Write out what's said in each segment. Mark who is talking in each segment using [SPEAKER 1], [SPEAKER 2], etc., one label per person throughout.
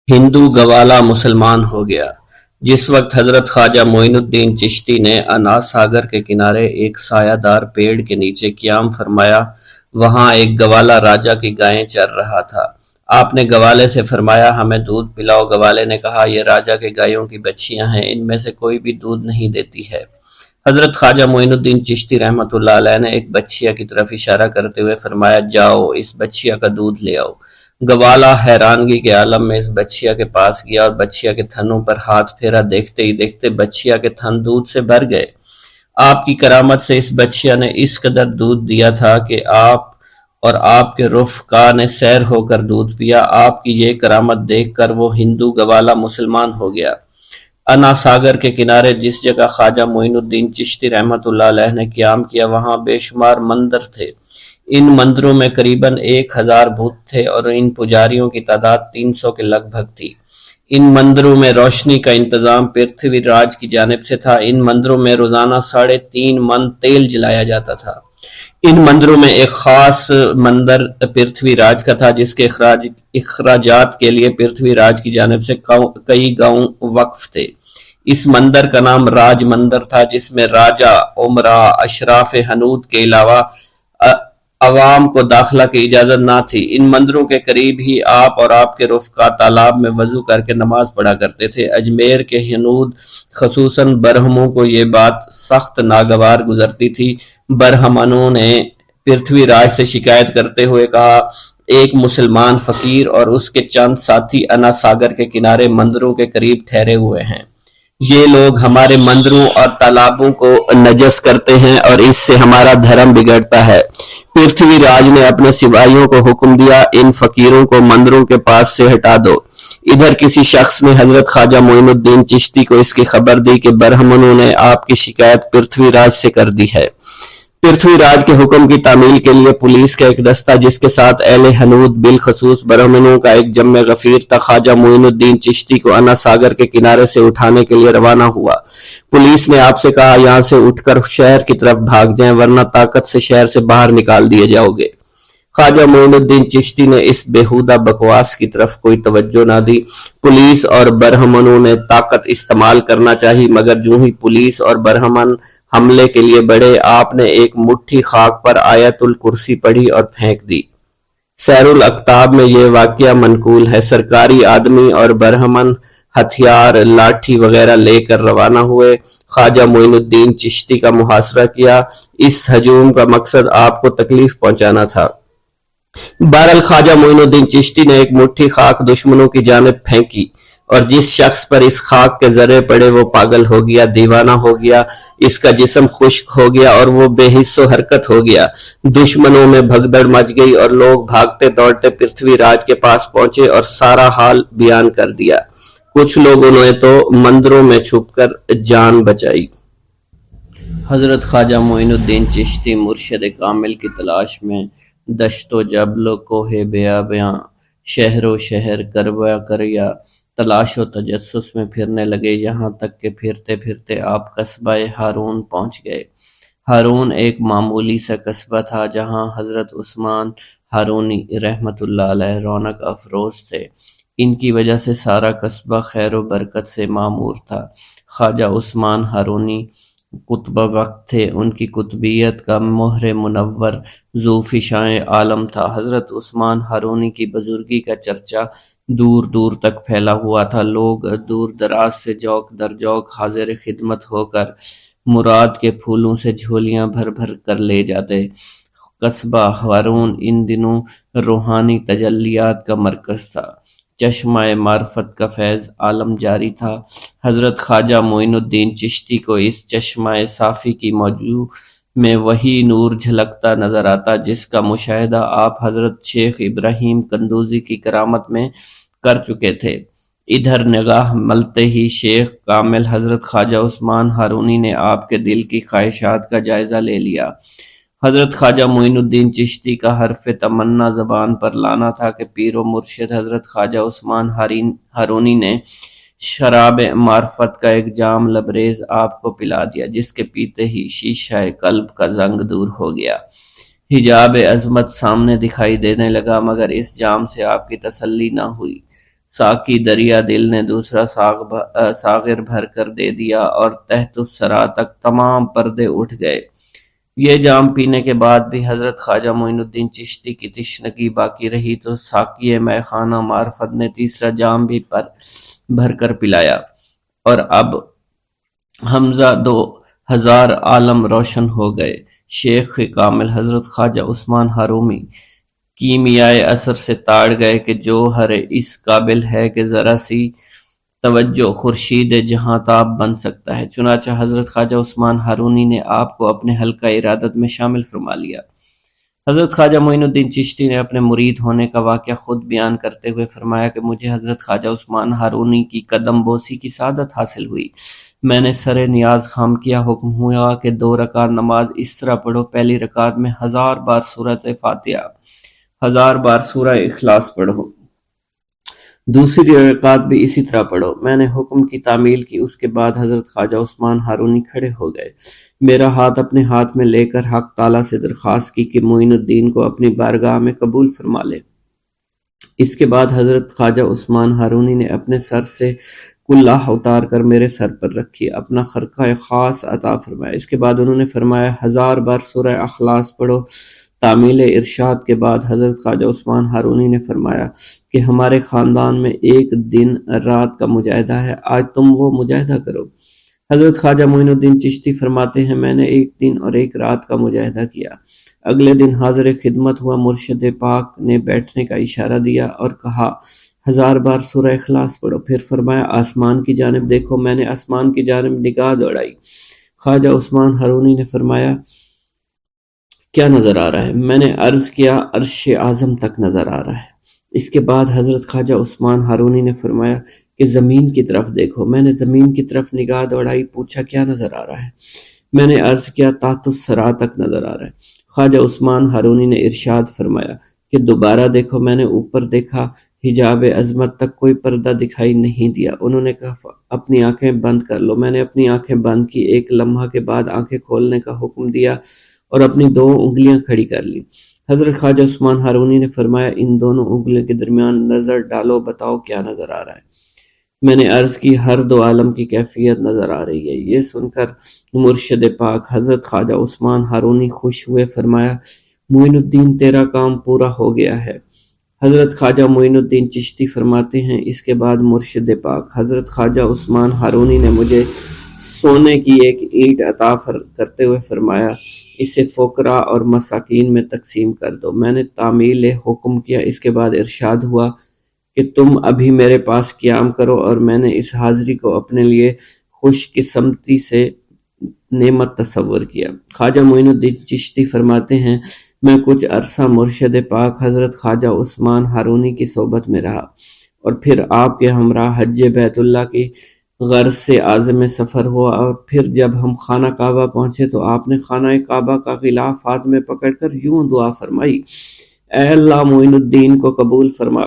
[SPEAKER 1] ہندو گوالا مسلمان ہو گیا۔ جس وقت حضرت خواجہ معین الدین چشتی نے انا ساگر کے کنارے ایک سایہ دار پیڑ کے نیچے قیام فرمایا، وہاں ایک گوالا راجا کی گائیں چر رہا تھا۔ آپ نے گوالے سے فرمایا، ہمیں دودھ پلاؤ۔ گوالے نے کہا، یہ راجا کے گایوں کی بچیاں ہیں، ان میں سے کوئی بھی دودھ نہیں دیتی ہے۔ حضرت خواجہ معین الدین چشتی رحمۃ اللہ علیہ نے ایک بچیا کی طرف اشارہ کرتے ہوئے فرمایا، جاؤ اس بچیا کا دودھ لے آؤ۔ گوالا حیرانگی کے عالم میں اس بچیا کے پاس گیا اور بچیا کے تھنوں پر ہاتھ پھیرا، دیکھتے ہی دیکھتے بچیا کے تھن دودھ سے بھر گئے۔ آپ کی کرامت سے اس بچیا نے اس قدر دودھ دیا تھا کہ آپ اور آپ کے رفقا نے سیر ہو کر دودھ پیا۔ آپ کی یہ کرامت دیکھ کر وہ ہندو گوالا مسلمان ہو گیا۔ انا ساگر کے کنارے جس جگہ خواجہ معین الدین چشتی رحمۃ اللہ علیہ نے قیام کیا، وہاں بے شمار مندر تھے۔ ان مندروں میں قریباً 1000 بت تھے اور ان پجاریوں کی تعداد 300 کے لگ بھگ تھی۔ ان مندروں میں روشنی کا انتظام پرتھوی راج کی جانب سے تھا۔ ان مندروں میں روزانہ 3.5 من تیل جلایا جاتا تھا۔ ان مندروں میں ایک خاص مندر پرتھوی راج کا تھا، جس کے اخراجات کے لیے پرتھوی راج کی جانب سے کئی گاؤں وقف تھے۔ اس مندر کا نام راج مندر تھا، جس میں راجا، امراء، اشراف ہنود کے علاوہ عوام کو داخلہ کی اجازت نہ تھی۔ ان مندروں کے قریب ہی آپ اور آپ کے رفقا تالاب میں وضو کر کے نماز پڑھا کرتے تھے۔ اجمیر کے ہنود خصوصاً برہموں کو یہ بات سخت ناگوار گزرتی تھی۔ برہمنوں نے پرتھوی راج سے شکایت کرتے ہوئے کہا، ایک مسلمان فقیر اور اس کے چند ساتھی انا ساگر کے کنارے مندروں کے قریب ٹھہرے ہوئے ہیں۔ یہ لوگ ہمارے مندروں اور تالابوں کو نجس کرتے ہیں اور اس سے ہمارا دھرم بگڑتا ہے۔ پرتھوی راج نے اپنے سپاہیوں کو حکم دیا، ان فقیروں کو مندروں کے پاس سے ہٹا دو۔ ادھر کسی شخص نے حضرت خواجہ معین الدین چشتی کو اس کی خبر دی کہ برہمنوں نے آپ کی شکایت پرتھوی راج سے کر دی ہے۔ پرتھوی راج کے حکم کی تعمیل کے لیے پولیس کا ایک دستہ، جس کے ساتھ اہل ہنود بالخصوص برہمنوں کا ایک جمع غفیر تھا، خواجہ معین الدین چشتی کو انا ساگر کے کنارے سے اٹھانے کے لیے روانہ ہوا۔ پولیس نے آپ سے کہا، یہاں سے اٹھ کر شہر کی طرف بھاگ جائیں، ورنہ طاقت سے شہر سے باہر نکال دیے جاؤ گے۔ خواجہ معین الدین چشتی نے اس بےہودہ بکواس کی طرف کوئی توجہ نہ دی۔ پولیس اور برہمنوں نے طاقت استعمال کرنا چاہی، مگر جوں ہی پولیس اور برہمن حملے کے لیے بڑھے، آپ نے ایک مٹھی خاک پر آیت الکرسی پڑھی اور پھینک دی۔ سیر الاقطاب میں یہ واقعہ منقول ہے۔ سرکاری آدمی اور برہمن ہتھیار، لاٹھی وغیرہ لے کر روانہ ہوئے۔ خواجہ معین الدین چشتی کا محاصرہ کیا۔ اس ہجوم کا مقصد آپ کو تکلیف پہنچانا تھا۔ بہرحال خواجہ معین الدین چشتی نے ایک مٹھی خاک دشمنوں کی جانب پھینکی اور جس شخص پر اس خاک کے ذرے پڑے وہ پاگل ہو گیا، دیوانہ ہو گیا، اس کا جسم خشک ہو گیا اور وہ بے حس و حرکت ہو گیا۔ دشمنوں میں بھگدڑ مچ گئی اور لوگ بھاگتے دوڑتے پرتھوی راج کے پاس پہنچے اور سارا حال بیان کر دیا۔ کچھ لوگوں نے تو مندروں میں چھپ کر جان بچائی۔ حضرت خواجہ معین الدین چشتی مرشد کامل کی تلاش میں دشت و جبل، کوہ بیاباں، شہر و شہر، کربہ کریا تلاش و تجسس میں پھرنے لگے، یہاں تک کہ پھرتے پھرتے آپ قصبہ ہارون پہنچ گئے۔ ہارون ایک معمولی سا قصبہ تھا، جہاں حضرت عثمان ہارونی رحمۃ اللہ علیہ رونق افروز تھے۔ ان کی وجہ سے سارا قصبہ خیر و برکت سے معمور تھا۔ خواجہ عثمان ہارونی قطب وقت تھے، ان کی قطبیت کا مہر منور ذو فشاں عالم تھا۔ حضرت عثمان ہارونی کی بزرگی کا چرچا دور دور تک پھیلا ہوا تھا۔ لوگ دور دراز سے جوق در جوق حاضر خدمت ہو کر مراد کے پھولوں سے جھولیاں بھر بھر کر لے جاتے۔ قصبہ ہارون ان دنوں روحانی تجلیات کا مرکز تھا۔ چشمہ معرفت کا فیض عالم جاری تھا۔ حضرت خواجہ معین الدین چشتی کو اس چشمہ صافی کی موجوں میں وہی نور جھلکتا نظر آتا جس کا مشاہدہ آپ حضرت شیخ ابراہیم قندوزی کی کرامت میں کر چکے تھے۔ ادھر نگاہ ملتے ہی شیخ کامل حضرت خواجہ عثمان ہارونی نے آپ کے دل کی خواہشات کا جائزہ لے لیا۔ حضرت خواجہ معین الدین چشتی کا حرف تمنا زبان پر لانا تھا کہ پیر و مرشد حضرت خواجہ عثمان ہارونی نے شراب معرفت کا ایک جام لبریز آپ کو پلا دیا، جس کے پیتے ہی شیشہ قلب کا زنگ دور ہو گیا۔ حجاب عظمت سامنے دکھائی دینے لگا، مگر اس جام سے آپ کی تسلی نہ ہوئی۔ ساقی دریا دل نے دوسرا ساغر بھر کر دے دیا اور تحت الثری تک تمام پردے اٹھ گئے۔ یہ جام پینے کے بعد بھی حضرت خواجہ معین الدین چشتی کی تشنگی باقی رہی تو ساقی مے خانہ معرفت نے تیسرا جام بھی بھر کر پلایا، اور اب حمزہ 2000 عالم روشن ہو گئے۔ شیخ کامل حضرت خواجہ عثمان ہارومی کیمیائے اثر سے تاڑ گئے کہ جوہر اس قابل ہے کہ ذرا سی توجہ خورشید جہاں تاب بن سکتا ہے۔ چنانچہ حضرت خواجہ عثمان ہارونی نے آپ کو اپنے حلقہ ارادت میں شامل فرما لیا۔ حضرت خواجہ معین الدین چشتی نے اپنے مرید ہونے کا واقعہ خود بیان کرتے ہوئے فرمایا کہ مجھے حضرت خواجہ عثمان ہارونی کی قدم بوسی کی سعادت حاصل ہوئی۔ میں نے سر نیاز خام کیا، حکم ہوا کہ 2 رکعت نماز اس طرح پڑھو، پہلی رکعت میں 1000 بار سورۃ فاتحہ، 1000 بار سورہ اخلاص پڑھو، دوسری رکعت بھی اسی طرح پڑھو۔ میں نے حکم کی تعمیل کی۔ اس کے بعد حضرت خواجہ عثمان ہارونی کھڑے ہو گئے، میرا ہاتھ اپنے ہاتھ میں لے کر حق تعالیٰ سے درخواست کی کہ معین الدین کو اپنی بارگاہ میں قبول فرما لے۔ اس کے بعد حضرت خواجہ عثمان ہارونی نے اپنے سر سے کلہ اتار کر میرے سر پر رکھی، اپنا خرقہ خاص عطا فرمایا۔ اس کے بعد انہوں نے فرمایا 1000 بار سورہ اخلاص پڑھو۔ تعمیل ارشاد کے بعد حضرت خواجہ عثمان ہارونی نے فرمایا کہ ہمارے خاندان میں ایک دن رات کا مجاہدہ ہے، آج تم وہ مجاہدہ کرو۔ حضرت خواجہ معین الدین چشتی فرماتے ہیں میں نے ایک دن اور ایک رات کا مجاہدہ کیا۔ اگلے دن حاضر خدمت ہوا، مرشد پاک نے بیٹھنے کا اشارہ دیا اور کہا 1000 بار سورہ اخلاص پڑھو۔ پھر فرمایا آسمان کی جانب دیکھو۔ میں نے آسمان کی جانب نگاہ دوڑائی۔ خواجہ عثمان ہارونی نے فرمایا کیا نظر آ رہا ہے؟ میں نے عرض کیا عرش اعظم تک نظر آ رہا ہے۔ اس کے بعد حضرت خواجہ عثمان ہارونی نے فرمایا کہ زمین کی طرف دیکھو۔ میں نے زمین کی طرف نگاہ دوڑائی، پوچھا کیا نظر آ رہا ہے؟ میں نے عرض کیا تحت الثری تک نظر آ رہا ہے۔ خواجہ عثمان ہارونی نے ارشاد فرمایا کہ دوبارہ دیکھو۔ میں نے اوپر دیکھا، حجاب عظمت تک کوئی پردہ دکھائی نہیں دیا۔ انہوں نے کہا اپنی آنکھیں بند کر لو۔ میں نے اپنی آنکھیں بند کی، ایک لمحہ کے بعد آنکھیں کھولنے کا حکم دیا اور اپنی 2 انگلیاں کھڑی کر لی۔ حضرت خواجہ عثمان ہارونی نے فرمایا ان دونوں انگلیوں کے درمیان نظر ڈالو، بتاؤ کیا نظر آ رہا ہے؟ میں نے عرض کی ہر 2 عالم کی کیفیت نظر آ رہی ہے۔ یہ سن کر مرشد پاک حضرت خواجہ عثمان ہارونی خوش ہوئے، فرمایا معین الدین تیرا کام پورا ہو گیا ہے۔ حضرت خواجہ معین الدین چشتی فرماتے ہیں اس کے بعد مرشد پاک حضرت خواجہ عثمان ہارونی نے مجھے سونے کی ایک اینٹ عطا کرتے ہوئے فرمایا اسے فقراء اور مساکین میں تقسیم کر دو۔ میں نے تعمیل حکم کیا۔ اس کے بعد ارشاد ہوا کہ تم ابھی میرے پاس قیام کرو، اور میں نے اس حاضری کو اپنے لیے خوش قسمتی سے نعمت تصور کیا۔ خواجہ معین الدین چشتی فرماتے ہیں میں کچھ عرصہ مرشد پاک حضرت خواجہ عثمان ہارونی کی صحبت میں رہا، اور پھر آپ کے ہمراہ حج بیت اللہ کی غرض سے عازم سفر ہوا، اور پھر جب ہم خانہ کعبہ پہنچے تو آپ نے خانہ کعبہ کا غلاف ہاتھ میں پکڑ کر یوں دعا فرمائی اے اللہ معین الدین کو قبول فرما۔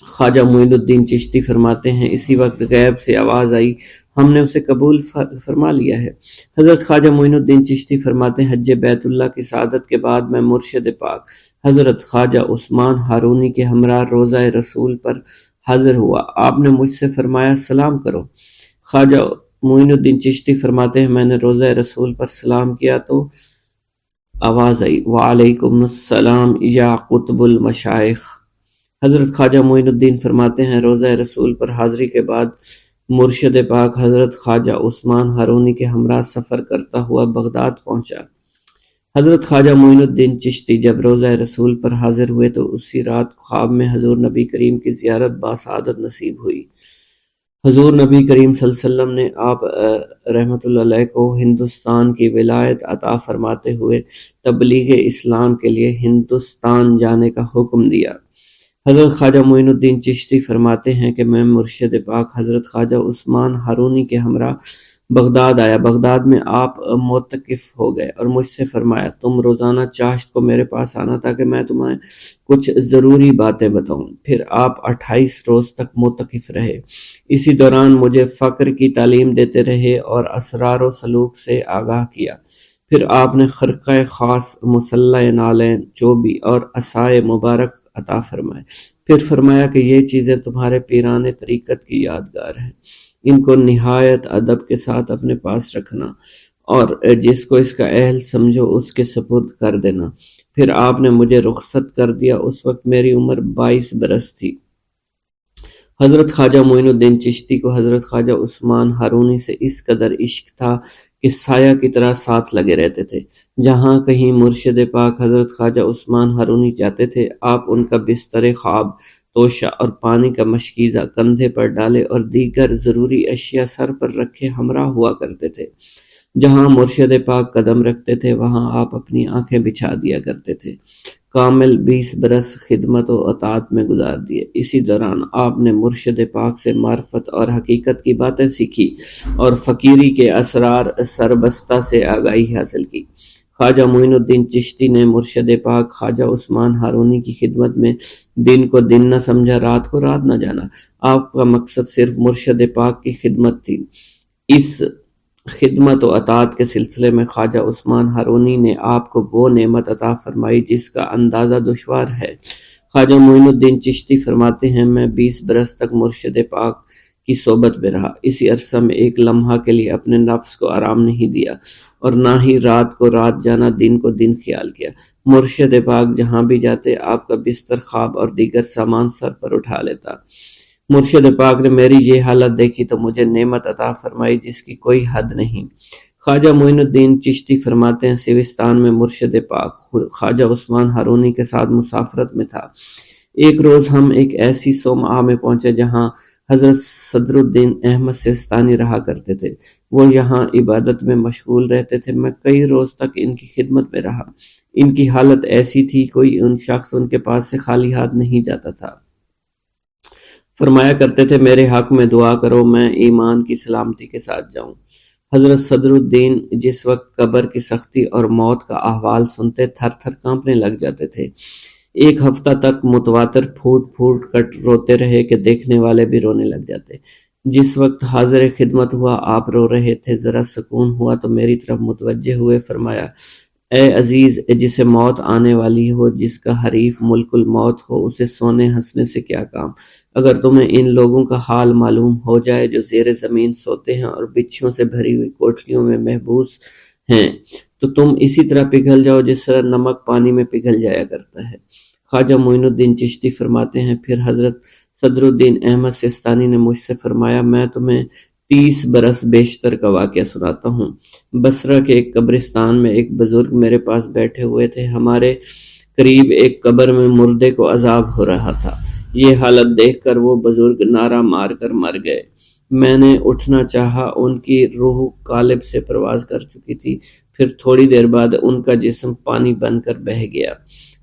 [SPEAKER 1] خواجہ معین الدین چشتی فرماتے ہیں اسی وقت غیب سے آواز آئی ہم نے اسے قبول فرما لیا ہے۔ حضرت خواجہ معین الدین چشتی فرماتے ہیں حج بیت اللہ کی سعادت کے بعد میں مرشد پاک حضرت خواجہ عثمان ہارونی کے ہمراہ روضہ رسول پر حاضر ہوا۔ آپ نے مجھ سے فرمایا سلام کرو۔ خواجہ معین الدین چشتی فرماتے ہیں میں نے روضہ رسول پر سلام کیا تو آواز آئی وعلیکم السلام یا قطب المشائخ۔ حضرت خواجہ معین الدین فرماتے ہیں روضہ رسول پر حاضری کے بعد مرشد پاک حضرت خواجہ عثمان ہارونی کے ہمراہ سفر کرتا ہوا بغداد پہنچا۔ حضرت خواجہ معین الدین چشتی جب روضہ رسول پر حاضر ہوئے تو اسی رات خواب میں حضور نبی کریم کی زیارت باسعادت نصیب ہوئی۔ حضور نبی کریم صلی اللہ علیہ وسلم نے آپ رحمۃ اللہ علیہ کو ہندوستان کی ولایت عطا فرماتے ہوئے تبلیغ اسلام کے لیے ہندوستان جانے کا حکم دیا۔ حضرت خواجہ معین الدین چشتی فرماتے ہیں کہ میں مرشد پاک حضرت خواجہ عثمان ہارونی کے ہمراہ بغداد آیا۔ بغداد میں آپ معتکف ہو گئے اور مجھ سے فرمایا تم روزانہ چاشت کو میرے پاس آنا تاکہ میں تمہیں کچھ ضروری باتیں بتاؤں۔ پھر آپ 28 روز تک معتکف رہے۔ اسی دوران مجھے فقر کی تعلیم دیتے رہے اور اسرار و سلوک سے آگاہ کیا۔ پھر آپ نے خرقہ خاص، مسلح نالین، چوبی اور عصائے مبارک عطا فرمائے۔ پھر فرمایا کہ یہ چیزیں تمہارے پیران طریقت کی یادگار ہیں، ان کو نہایت ادب کے ساتھ اپنے پاس رکھنا اور جس کو اس کا اہل سمجھو اس کے سپرد کر دینا۔ پھر آپ نے مجھے رخصت کر دیا۔ اس وقت میری عمر 22 برس تھی۔ حضرت خواجہ معین الدین چشتی کو حضرت خواجہ عثمان ہارونی سے اس قدر عشق تھا کہ سایہ کی طرح ساتھ لگے رہتے تھے۔ جہاں کہیں مرشد پاک حضرت خواجہ عثمان ہارونی جاتے تھے، آپ ان کا بستر خواب، توشہ اور پانی کا مشکیزہ کندھے پر ڈالے اور دیگر ضروری اشیاء سر پر رکھے ہمراہ ہوا کرتے تھے۔ جہاں مرشد پاک قدم رکھتے تھے وہاں آپ اپنی آنکھیں بچھا دیا کرتے تھے۔ کامل 20 برس خدمت و اطاعت میں گزار دیے۔ اسی دوران آپ نے مرشد پاک سے معرفت اور حقیقت کی باتیں سیکھی اور فقیری کے اسرار سربستہ سے آگاہی حاصل کی۔ خواجہ معین الدین چشتی نے مرشد پاک خواجہ عثمان ہارونی کی خدمت میں دن کو دن نہ سمجھا، رات کو رات نہ جانا۔ آپ کا مقصد صرف مرشد پاک کی خدمت تھی۔ اس خدمت و اطاعت کے سلسلے میں خواجہ عثمان ہارونی نے آپ کو وہ نعمت عطا فرمائی جس کا اندازہ دشوار ہے۔ خواجہ معین الدین چشتی فرماتے ہیں، میں 20 برس تک مرشد پاک کی صحبت میں رہا۔ اسی عرصہ میں ایک لمحہ کے لیے اپنے نفس کو آرام نہیں دیا اور نہ ہی رات کو رات جانا، دن کو دن خیال کیا۔ مرشد پاک جہاں بھی جاتے آپ کا بستر خواب اور دیگر سامان سر پر اٹھا لیتا۔ مرشد پاک نے میری یہ حالت دیکھی تو مجھے نعمت عطا فرمائی جس کی کوئی حد نہیں۔ خواجہ معین الدین چشتی فرماتے ہیں، سیوستان میں مرشد پاک خواجہ عثمان ہارونی کے ساتھ مسافرت میں تھا۔ ایک روز ہم ایک ایسی صومعہ میں پہنچے جہاں حضرت صدر الدین احمد سیستانی رہا کرتے تھے۔ وہ یہاں عبادت میں مشغول رہتے تھے۔ میں کئی روز تک ان کی خدمت میں رہا۔ ان کی حالت ایسی تھی کوئی ان شخص ان کے پاس سے خالی ہاتھ نہیں جاتا تھا۔ فرمایا کرتے تھے، میرے حق میں دعا کرو میں ایمان کی سلامتی کے ساتھ جاؤں۔ حضرت صدر الدین جس وقت قبر کی سختی اور موت کا احوال سنتے تھر تھر کانپنے لگ جاتے تھے۔ ایک ہفتہ تک متواتر پھوٹ پھوٹ کر روتے رہے کہ دیکھنے والے بھی رونے لگ جاتے۔ جس وقت حاضر خدمت ہوا آپ رو رہے تھے، ذرا سکون ہوا تو میری طرف متوجہ ہوئے فرمایا، اے عزیز، جسے موت آنے والی ہو، جس کا حریف ملک الموت ہو، اسے سونے ہنسنے سے کیا کام؟ اگر تمہیں ان لوگوں کا حال معلوم ہو جائے جو زیر زمین سوتے ہیں اور بچھیوں سے بھری ہوئی کوٹھریوں میں محبوس ہیں تو تم اسی طرح پگھل جاؤ جس طرح نمک پانی میں پگھل جایا کرتا ہے۔ خواجہ معین الدین چشتی فرماتے ہیں، پھر حضرت صدر الدین احمد سیستانی نے مجھ سے فرمایا، میں تمہیں 30 برس بیشتر کا واقعہ سناتا ہوں۔ بصرہ کے ایک قبرستان میں ایک بزرگ میرے پاس بیٹھے ہوئے تھے۔ ہمارے قریب ایک قبر میں مردے کو عذاب ہو رہا تھا۔ یہ حالت دیکھ کر وہ بزرگ نعرہ مار کر مر گئے۔ میں نے اٹھنا چاہا، ان کی روح قالب سے پرواز کر چکی تھی۔ پھر تھوڑی دیر بعد ان کا جسم پانی بن کر بہہ گیا۔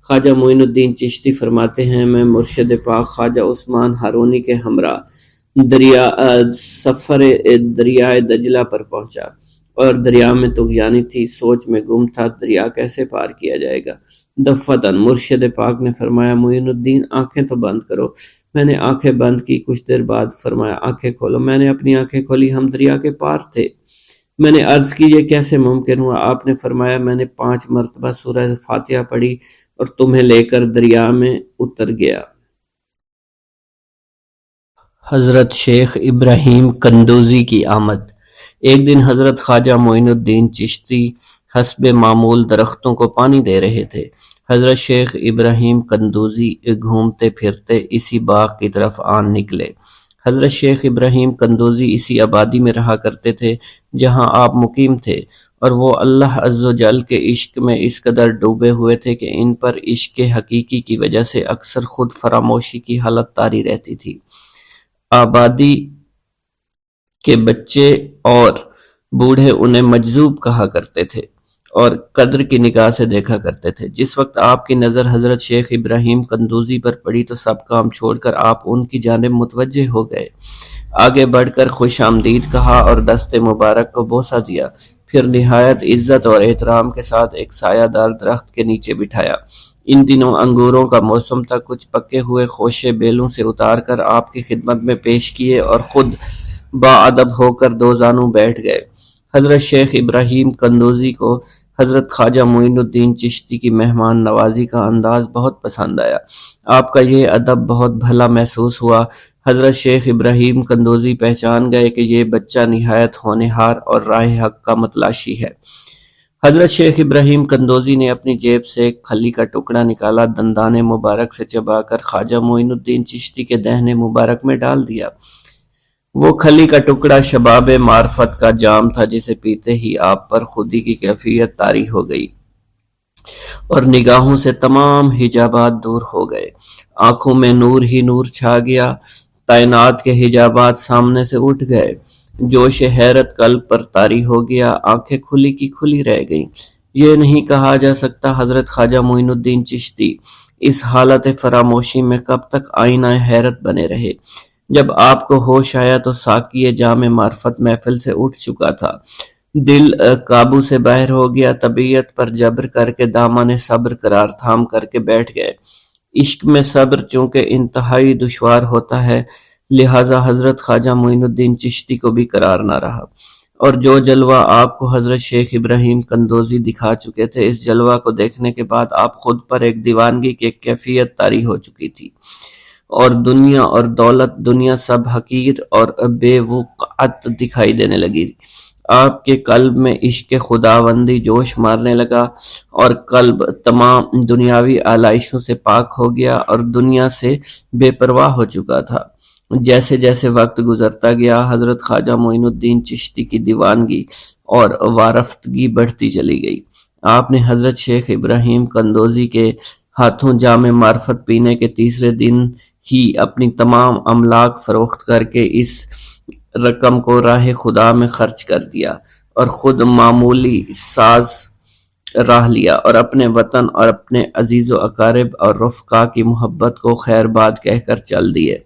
[SPEAKER 1] خواجہ معین الدین چشتی فرماتے ہیں، میں مرشد پاک خواجہ عثمان ہارونی کے ہمراہ سفر دریائے دجلہ پر پہنچا اور دریا میں طغیانی تھی، سوچ میں گم تھا دریا کیسے پار کیا جائے گا۔ دفتن مرشد پاک نے فرمایا، معین الدین آنکھیں تو بند کرو۔ میں نے آنکھیں بند کی۔ کچھ دیر بعد فرمایا، آنکھیں کھولو۔ میں نے اپنی آنکھیں کھولی، ہم دریا کے پار تھے۔ میں نے عرض کی، یہ کیسے ممکن ہوا؟ آپ نے فرمایا، میں نے 5 مرتبہ سورہ فاتحہ پڑھی اور تمہیں لے کر دریا میں اتر گیا۔ حضرت شیخ ابراہیم قندوزی کی آمد۔ ایک دن حضرت خواجہ معین الدین چشتی حسب معمول درختوں کو پانی دے رہے تھے۔ حضرت شیخ ابراہیم قندوزی گھومتے پھرتے اسی باغ کی طرف آن نکلے۔ حضرت شیخ ابراہیم قندوزی اسی آبادی میں رہا کرتے تھے جہاں آپ مقیم تھے، اور وہ اللہ عز و جل کے عشق میں اس قدر ڈوبے ہوئے تھے کہ ان پر عشق حقیقی کی وجہ سے اکثر خود فراموشی کی حالت طاری رہتی تھی۔ آبادی کے بچے اور بوڑھے انہیں مجذوب کہا کرتے تھے اور قدر کی نگاہ سے دیکھا کرتے تھے۔ جس وقت آپ کی نظر حضرت شیخ ابراہیم قندوزی پر پڑی تو سب کام چھوڑ کر آپ ان کی جانب متوجہ ہو گئے۔ آگے بڑھ کر خوش آمدید کہا اور دست مبارک کو بوسہ دیا، پھر نہایت عزت اور احترام کے ساتھ ایک سایہ دار درخت کے نیچے بٹھایا۔ ان دنوں انگوروں کا موسم تھا، کچھ پکے ہوئے خوشے بیلوں سے اتار کر آپ کی خدمت میں پیش کیے اور خود باادب ہو کر 2 زانوں بیٹھ گئے۔ حضرت شیخ ابراہیم قندوزی کو حضرت خواجہ معین الدین چشتی کی مہمان نوازی کا انداز بہت پسند آیا۔ آپ کا یہ ادب بہت بھلا محسوس ہوا۔ حضرت شیخ ابراہیم قندوزی پہچان گئے کہ یہ بچہ نہایت ہونہار اور راہ حق کا متلاشی ہے۔ حضرت شیخ ابراہیم قندوزی نے اپنی جیب سے ایک کھلی کا ٹکڑا نکالا، دندان مبارک سے چبا کر خواجہ معین الدین چشتی کے دہنے مبارک میں ڈال دیا۔ وہ کھلی کا ٹکڑا شباب معرفت کا جام تھا، جسے پیتے ہی آپ پر خودی کی کیفیت طاری ہو گئی اور نگاہوں سے تمام حجابات دور ہو گئے۔ آنکھوں میں نور ہی نور چھا گیا، تعینات کے حجابات سامنے سے اٹھ گئے، جوش حیرت قلب پر طاری ہو گیا، آنکھیں کھلی کی کھلی رہ گئیں۔ یہ نہیں کہا جا سکتا حضرت خواجہ معین الدین چشتی اس حالت فراموشی میں کب تک آئینہ حیرت بنے رہے۔ جب آپ کو ہوش آیا تو ساقی جام معرفت محفل سے اٹھ چکا تھا، دل قابو سے باہر ہو گیا، طبیعت پر جبر کر کے دامن صبر قرار تھام کر کے بیٹھ گئے۔ عشق میں صبر چونکہ انتہائی دشوار ہوتا ہے، لہٰذا حضرت خواجہ معین الدین چشتی کو بھی قرار نہ رہا، اور جو جلوہ آپ کو حضرت شیخ ابراہیم قندوزی دکھا چکے تھے، اس جلوہ کو دیکھنے کے بعد آپ خود پر ایک دیوانگی کی ایک کیفیت طاری ہو چکی تھی، اور دنیا اور دولت، دنیا سب حقیر اور بے وقعت دکھائی دینے لگی۔ آپ کے قلب میں عشق خداوندی جوش مارنے لگا، اور قلب تمام دنیاوی آلائشوں سے پاک ہو گیا اور دنیا سے بے پرواہ ہو چکا تھا۔ جیسے جیسے وقت گزرتا گیا، حضرت خواجہ معین الدین چشتی کی دیوانگی اور وارفتگی بڑھتی چلی گئی۔ آپ نے حضرت شیخ ابراہیم قندوزی کے ہاتھوں جام معرفت پینے کے تیسرے دن ہی اپنی تمام املاک فروخت کر کے اس رقم کو راہ خدا میں خرچ کر دیا، اور خود معمولی ساز راہ لیا، اور اپنے وطن اور اپنے عزیز و اقارب اور رفقا کی محبت کو خیر باد کہہ کر چل دیے۔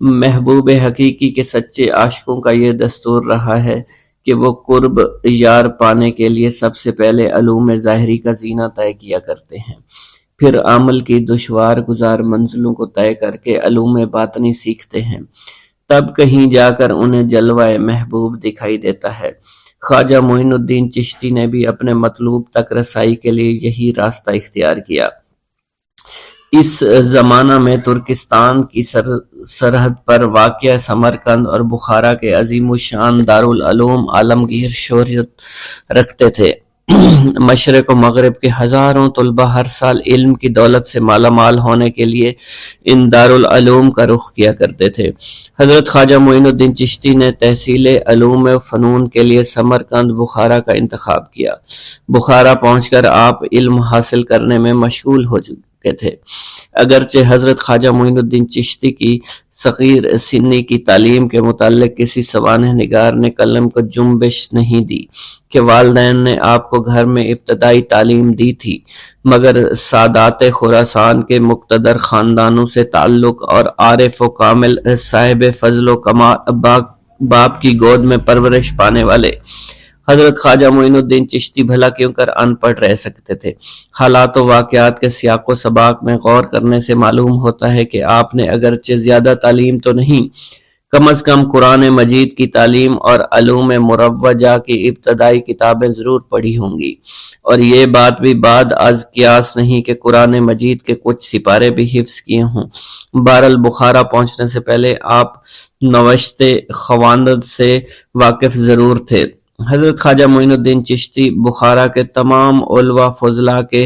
[SPEAKER 1] محبوب حقیقی کے سچے عاشقوں کا یہ دستور رہا ہے کہ وہ قرب یار پانے کے لیے سب سے پہلے علوم ظاہری کا زینہ طے کیا کرتے ہیں، پھر عمل کی دشوار گزار منزلوں کو طے کر کے علوم باطنی سیکھتے ہیں، تب کہیں جا کر انہیں جلوہ محبوب دکھائی دیتا ہے۔ خواجہ معین الدین چشتی نے بھی اپنے مطلوب تک رسائی کے لیے یہی راستہ اختیار کیا۔ اس زمانہ میں ترکستان کی سرحد پر واقع سمرقند اور بخارا کے عظیم الشان دارالعلوم عالمگیر شہرت رکھتے تھے۔ مشرق و مغرب کے ہزاروں طلباء ہر سال علم کی دولت سے مالا مال ہونے کے لیے ان دارالعلوم کا رخ کیا کرتے تھے۔ حضرت خواجہ معین الدین چشتی نے تحصیل علوم و فنون کے لیے سمرقند بخارا کا انتخاب کیا۔ بخارا پہنچ کر آپ علم حاصل کرنے میں مشغول ہو چکے تھے۔ اگرچہ حضرت خواجہ معین الدین چشتی کی صغیر سنی کی تعلیم کے متعلق کسی سوانح نگار نے قلم کو جنبش نہیں دی کہ والدین نے آپ کو گھر میں ابتدائی تعلیم دی تھی، مگر سادات خراسان کے مقتدر خاندانوں سے تعلق اور عارف و کامل صاحب فضل و کمال باپ کی گود میں پرورش پانے والے حضرت خواجہ معین الدین چشتی بھلا کیوں کر ان پڑھ رہ سکتے تھے۔ حالات و واقعات کے سیاق و سباق میں غور کرنے سے معلوم ہوتا ہے کہ آپ نے اگرچہ زیادہ تعلیم تو نہیں، کم از کم قرآن مجید کی تعلیم اور علوم مروجہ کی ابتدائی کتابیں ضرور پڑھی ہوں گی، اور یہ بات بھی بعد از قیاس نہیں کہ قرآن مجید کے کچھ سپارے بھی حفظ کیے ہوں۔ بہرحال بخارا پہنچنے سے پہلے آپ نوشت خواندند سے واقف ضرور تھے۔ حضرت خواجہ معین الدین چشتی بخارا کے تمام علماء فضلاء کے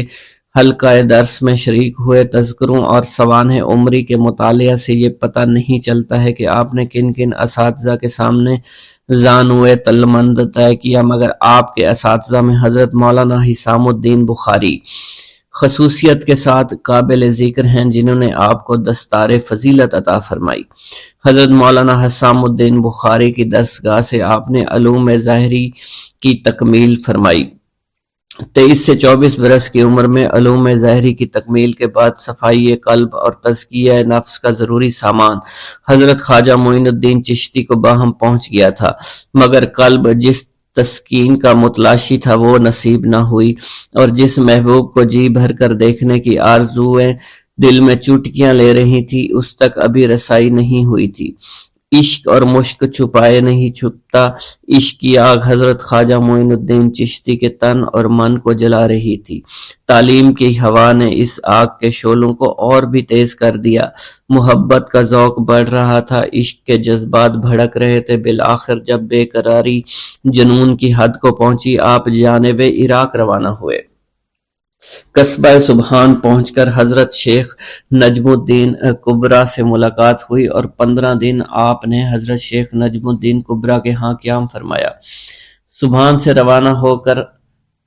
[SPEAKER 1] حلقہ درس میں شریک ہوئے۔ تذکروں اور سوانح عمری کے مطالعہ سے یہ پتہ نہیں چلتا ہے کہ آپ نے کن کن اساتذہ کے سامنے زانوئے تلمند طے کیا، مگر آپ کے اساتذہ میں حضرت مولانا حسام الدین بخاری خصوصیت کے ساتھ قابل ذکر ہیں، جنہوں نے آپ کو دستار فضیلت عطا فرمائی۔ حضرت مولانا حسام الدین بخاری کی دستگاہ سے آپ نے علوم ظاہری کی تکمیل فرمائی۔ 23 سے 24 برس کی عمر میں علوم ظاہری کی تکمیل کے بعد صفائی قلب اور تزکیہ نفس کا ضروری سامان حضرت خواجہ معین الدین چشتی کو باہم پہنچ گیا تھا، مگر قلب جس تسکین کا متلاشی تھا وہ نصیب نہ ہوئی، اور جس محبوب کو جی بھر کر دیکھنے کی آرزوئیں دل میں چوٹکیاں لے رہی تھی، اس تک ابھی رسائی نہیں ہوئی تھی۔ عشق اور مشق چھپائے نہیں چھپتا، عشق کی آگ حضرت خواجہ معین الدین چشتی کے تن اور من کو جلا رہی تھی۔ تعلیم کی ہوا نے اس آگ کے شعلوں کو اور بھی تیز کر دیا، محبت کا ذوق بڑھ رہا تھا، عشق کے جذبات بھڑک رہے تھے۔ بالآخر جب بے قراری جنون کی حد کو پہنچی، آپ جانب عراق روانہ ہوئے۔ قصبہ سبحان پہنچ کر حضرت شیخ نجم الدین کبرا سے ملاقات ہوئی اور 15 دن آپ نے حضرت شیخ نجم الدین کبرا کے ہاں قیام فرمایا۔ سبحان سے روانہ ہو کر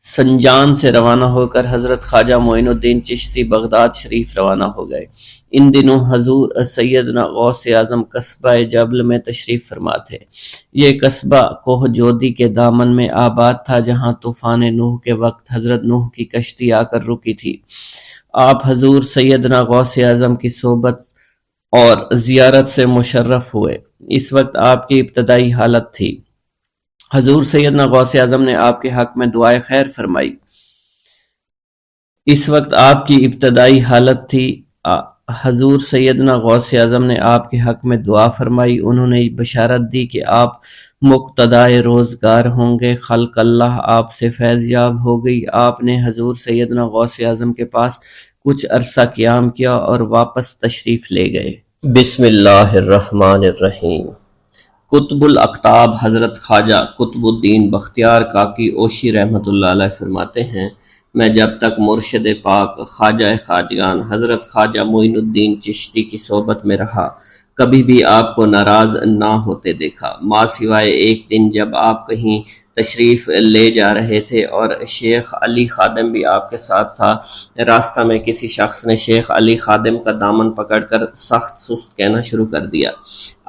[SPEAKER 1] سنجان سے روانہ ہو کر حضرت خواجہ معین الدین چشتی بغداد شریف روانہ ہو گئے۔ ان دنوں حضور سیدنا غوث اعظم قصبہ جبل میں تشریف فرما تھے۔ یہ قصبہ کوہ جودی کے دامن میں آباد تھا، جہاں طوفان نوح کے وقت حضرت نوح کی کشتی آ کر رکی تھی۔ آپ حضور سیدنا غوث اعظم کی صحبت اور زیارت سے مشرف ہوئے۔ اس وقت آپ کی ابتدائی حالت تھی۔ حضور سیدنا غوث اعظم نے آپ کے حق میں دعائے خیر فرمائی۔ اس وقت آپ کی ابتدائی حالت تھی۔ حضور سیدنا غوث اعظم نے آپ کے حق میں دعا فرمائی۔ انہوں نے بشارت دی کہ آپ مقتدائے روزگار ہوں گے۔ خلق اللہ آپ سے فیض یاب ہو گئی۔ آپ نے حضور سیدنا غوث اعظم کے پاس کچھ عرصہ قیام کیا اور واپس تشریف لے گئے۔ بسم اللہ الرحمن الرحیم۔ قطب الاقطاب حضرت خواجہ قطب الدین بختیار کاکی اوشی رحمۃ اللہ علیہ فرماتے ہیں، میں جب تک مرشد پاک خواجہ خواجگان حضرت خواجہ معین الدین چشتی کی صحبت میں رہا، کبھی بھی آپ کو ناراض نہ ہوتے دیکھا، ماں سوائے ایک دن جب آپ کہیں تشریف لے جا رہے تھے اور شیخ علی خادم بھی آپ کے ساتھ تھا۔ راستہ میں کسی شخص نے شیخ علی خادم کا دامن پکڑ کر سخت سست کہنا شروع کر دیا۔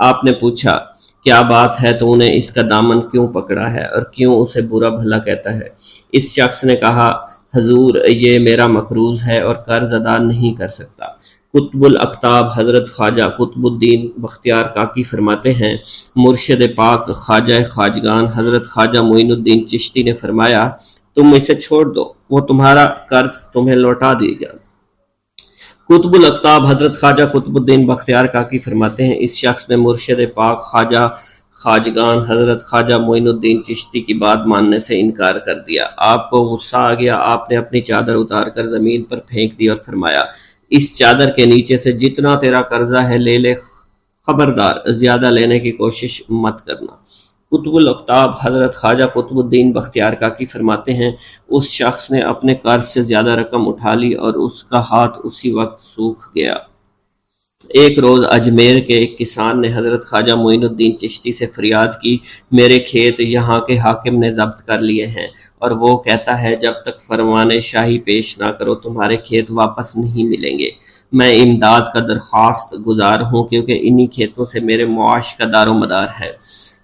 [SPEAKER 1] آپ نے پوچھا، کیا بات ہے، تو انہیں اس کا دامن کیوں پکڑا ہے اور کیوں اسے برا بھلا کہتا ہے؟ اس شخص نے کہا، حضور یہ میرا مقروض ہے اور قرض ادا نہیں کر سکتا۔ قطب الاقطاب حضرت خواجہ قطب الدین بختیار کاکی فرماتے ہیں، مرشد پاک خواجہ خواجگان حضرت خواجہ معین الدین چشتی نے فرمایا، تم اسے چھوڑ دو، وہ تمہارا قرض تمہیں لوٹا دے گا۔ قطب الاقطاب حضرت خواجہ قطب الدین بختیار کاکی فرماتے ہیں، اس شخص نے مرشد پاک خواجہ خواجگان حضرت خواجہ معین الدین چشتی کی بات ماننے سے انکار کر دیا۔ آپ کو غصہ آ گیا، آپ نے اپنی چادر اتار کر زمین پر پھینک دی اور فرمایا، اس چادر کے نیچے سے جتنا تیرا قرضہ ہے لے لے، خبردار زیادہ لینے کی کوشش مت کرنا۔ قطب الاقطاب حضرت خواجہ قطب الدین بختیار کاکی فرماتے ہیں، اس شخص نے اپنے قرض سے زیادہ رقم اٹھا لی اور اس کا ہاتھ اسی وقت سوکھ گیا۔ ایک روز اجمیر کے ایک کسان نے حضرت خواجہ معین الدین چشتی سے فریاد کی، میرے کھیت یہاں کے حاکم نے ضبط کر لیے ہیں اور وہ کہتا ہے جب تک فرمان شاہی پیش نہ کرو تمہارے کھیت واپس نہیں ملیں گے۔ میں امداد کا درخواست گزار ہوں کیونکہ انہی کھیتوں سے میرے معاش کا دار و مدار ہے۔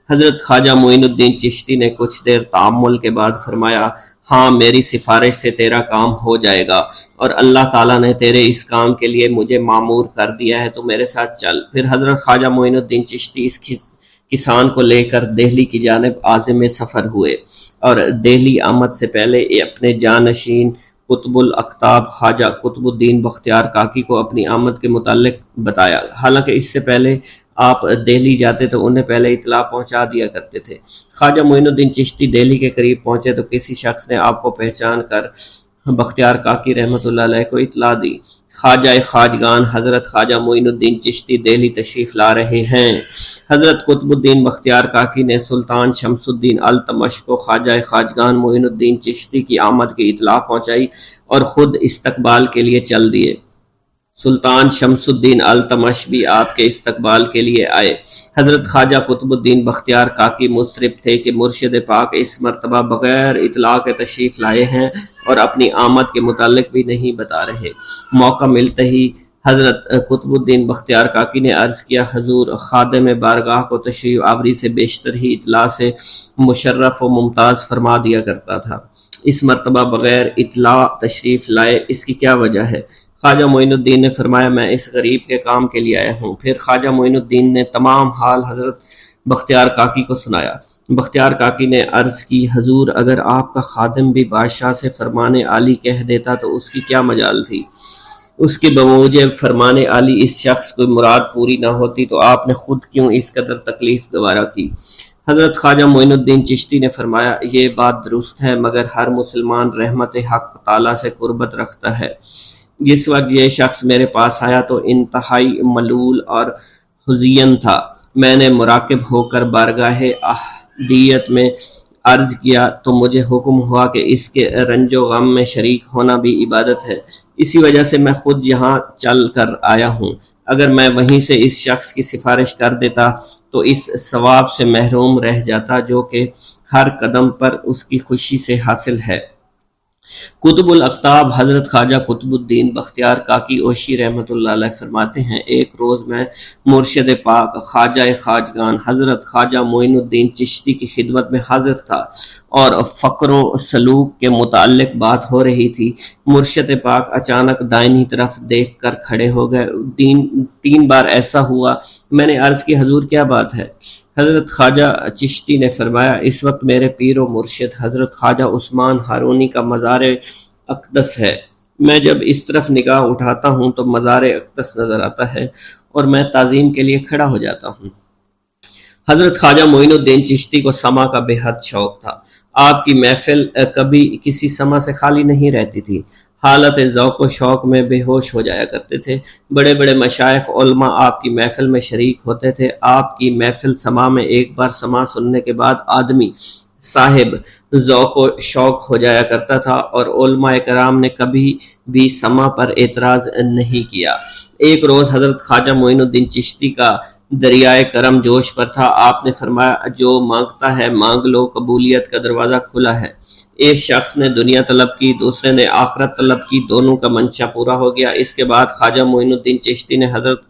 [SPEAKER 1] حضرت خواجہ معین الدین چشتی نے کچھ دیر تأمل کے بعد فرمایا، ہاں میری سفارش سے تیرا کام ہو جائے گا اور اللہ تعالیٰ نے تیرے اس کام کے لیے مجھے مامور کر دیا ہے، تو میرے ساتھ چل۔ پھر حضرت خواجہ معین الدین چشتی اس کسان کو لے کر دہلی کی جانب عازم سفر ہوئے اور دہلی آمد سے پہلے اپنے جانشین قطب الاقطاب خواجہ قطب الدین بختیار کاکی کو اپنی آمد کے متعلق بتایا۔ حالانکہ اس سے پہلے آپ دہلی جاتے تو انہیں پہلے اطلاع پہنچا دیا کرتے تھے۔ خواجہ معین الدین چشتی دہلی کے قریب پہنچے تو کسی شخص نے آپ کو پہچان کر بختیار کاکی رحمۃ اللہ علیہ کو اطلاع دی، خواجہ خواجگان حضرت خواجہ معین الدین چشتی دہلی تشریف لا رہے ہیں۔ حضرت قطب الدین بختیار کاکی نے سلطان شمس الدین التمش کو خواجہ خواجگان معین الدین چشتی کی آمد کی اطلاع پہنچائی اور خود استقبال کے لیے چل دیے۔ سلطان شمس الدین التمش بھی آپ کے استقبال کے لیے آئے۔ حضرت خواجہ قطب الدین بختیار کاکی مضطرب تھے کہ مرشد پاک اس مرتبہ بغیر اطلاع کے تشریف لائے ہیں اور اپنی آمد کے متعلق بھی نہیں بتا رہے۔ موقع ملتے ہی حضرت قطب الدین بختیار کاکی نے عرض کیا، حضور خادم بارگاہ کو تشریف آوری سے بیشتر ہی اطلاع سے مشرف و ممتاز فرما دیا کرتا تھا، اس مرتبہ بغیر اطلاع تشریف لائے، اس کی کیا وجہ ہے؟ خواجہ معین الدین نے فرمایا، میں اس غریب کے کام کے لیے آیا ہوں۔ پھر خواجہ معین الدین نے تمام حال حضرت بختیار کاکی کو سنایا۔ بختیار کاکی نے عرض کی، حضور اگر آپ کا خادم بھی بادشاہ سے فرمان عالی کہہ دیتا تو اس کی کیا مجال تھی؟ اس کے بموجب فرمان علی اس شخص کو مراد پوری نہ ہوتی تو آپ نے خود کیوں اس قدر تکلیف گوارا کی؟ حضرت خواجہ معین الدین چشتی نے فرمایا، یہ بات درست ہے، مگر ہر مسلمان رحمت حق تعالیٰ سے قربت رکھتا ہے۔ جس وقت یہ شخص میرے پاس آیا تو انتہائی ملول اور حزین تھا۔ میں نے مراقب ہو کر بارگاہ احدیت میں عرض کیا تو مجھے حکم ہوا کہ اس کے رنج و غم میں شریک ہونا بھی عبادت ہے، اسی وجہ سے میں خود یہاں چل کر آیا ہوں۔ اگر میں وہیں سے اس شخص کی سفارش کر دیتا تو اس ثواب سے محروم رہ جاتا جو کہ ہر قدم پر اس کی خوشی سے حاصل ہے۔ قطب الاقطاب حضرت خواجہ قطب الدین بختیار کاکی اوشی رحمۃ اللہ علیہ فرماتے ہیں، ایک روز میں مرشد پاک خواجہ خواجگان حضرت خواجہ معین الدین چشتی کی خدمت میں حاضر تھا اور فقر و سلوک کے متعلق بات ہو رہی تھی۔ مرشد پاک اچانک دائنی طرف دیکھ کر کھڑے ہو گئے۔ تین بار ایسا ہوا۔ میں نے عرض کی، حضور کیا بات ہے؟ حضرت خواجہ چشتی نے فرمایا، اس وقت میرے پیر و مرشد حضرت خواجہ عثمان ہارونی کا مزار اقدس ہے۔ میں جب اس طرف نگاہ اٹھاتا ہوں تو مزار اقدس نظر آتا ہے اور میں تعظیم کے لیے کھڑا ہو جاتا ہوں۔ حضرت خواجہ معین الدین چشتی کو سما کا بے حد شوق تھا۔ آپ کی محفل کبھی کسی سما سے خالی نہیں رہتی تھی۔ حالت ذوق و شوق میں بے ہوش ہو جایا کرتے تھے۔ بڑے بڑے مشائخ علماء آپ کی محفل میں شریک ہوتے تھے۔ آپ کی محفل سما میں ایک بار سما سننے کے بعد آدمی صاحب ذوق و شوق ہو جایا کرتا تھا اور علماء کرام نے کبھی بھی سما پر اعتراض نہیں کیا۔ ایک روز حضرت خواجہ معین الدین چشتی کا دریائے کرم جوش پر تھا۔ آپ نے فرمایا، جو مانگتا ہے مانگ لو، قبولیت کا دروازہ کھلا ہے۔ ایک شخص نے دنیا طلب کی، دوسرے نے آخرت طلب کی، دونوں کا منشا پورا ہو گیا۔ اس کے بعد خواجہ معین الدین چشتی نے حضرت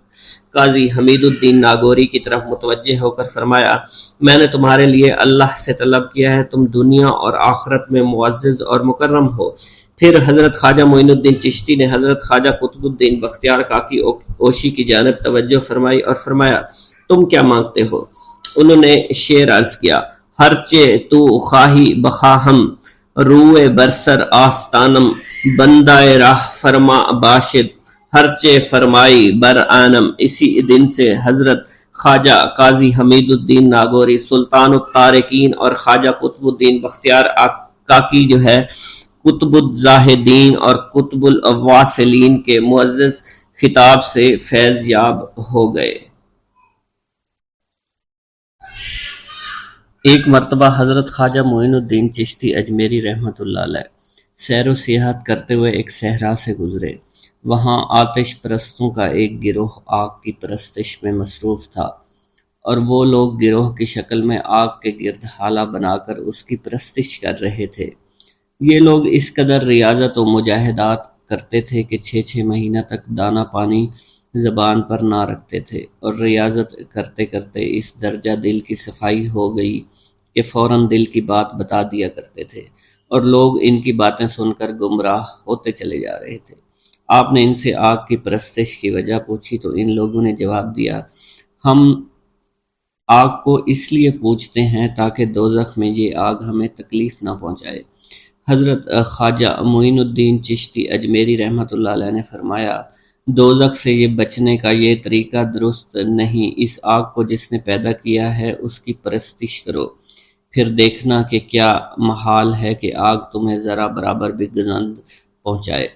[SPEAKER 1] قاضی حمید الدین ناگوری کی طرف متوجہ ہو کر فرمایا، میں نے تمہارے لیے اللہ سے طلب کیا ہے، تم دنیا اور آخرت میں معزز اور مکرم ہو۔ پھر حضرت خواجہ معین الدین چشتی نے حضرت خواجہ قطب الدین بختیار کاکی اوشی کی جانب توجہ فرمائی اور فرمایا، تم کیا مانگتے ہو؟ انہوں نے شعر عرض کیا، ہرچے تو خواہی بخواہم، روئے برسر آستانم، بندہ راہ فرما باشد، ہرچے فرمائی بر آنم۔ اسی دن سے حضرت خواجہ قاضی حمید الدین ناگوری، سلطان الطارقین اور خواجہ قطب الدین بختیار کاکی جو ہے قطب الزاہدین اور قطب الواصلین کے معزز خطاب سے فیض یاب ہو گئے۔ ایک مرتبہ حضرت خواجہ معین الدین چشتی اجمیری رحمۃ اللہ علیہ سیر و سیاحت کرتے ہوئے ایک صحرا سے گزرے۔ وہاں آتش پرستوں کا ایک گروہ آگ کی پرستش میں مصروف تھا اور وہ لوگ گروہ کی شکل میں آگ کے گرد حالہ بنا کر اس کی پرستش کر رہے تھے۔ یہ لوگ اس قدر ریاضت و مجاہدات کرتے تھے کہ 6 مہینہ تک دانہ پانی زبان پر نہ رکھتے تھے، اور ریاضت کرتے کرتے اس درجہ دل کی صفائی ہو گئی کہ فوراً دل کی بات بتا دیا کرتے تھے، اور لوگ ان کی باتیں سن کر گمراہ ہوتے چلے جا رہے تھے۔ آپ نے ان سے آگ کی پرستش کی وجہ پوچھی تو ان لوگوں نے جواب دیا، ہم آگ کو اس لیے پوچھتے ہیں تاکہ دوزخ میں یہ آگ ہمیں تکلیف نہ پہنچائے۔ حضرت خواجہ معین الدین چشتی اجمیری رحمۃ اللہ علیہ نے فرمایا، دوزخ سے یہ بچنے کا یہ طریقہ درست نہیں۔ اس آگ کو جس نے پیدا کیا ہے اس کی پرستش کرو، پھر دیکھنا کہ کیا محال ہے کہ آگ تمہیں ذرا برابر بھی گزند پہنچائے۔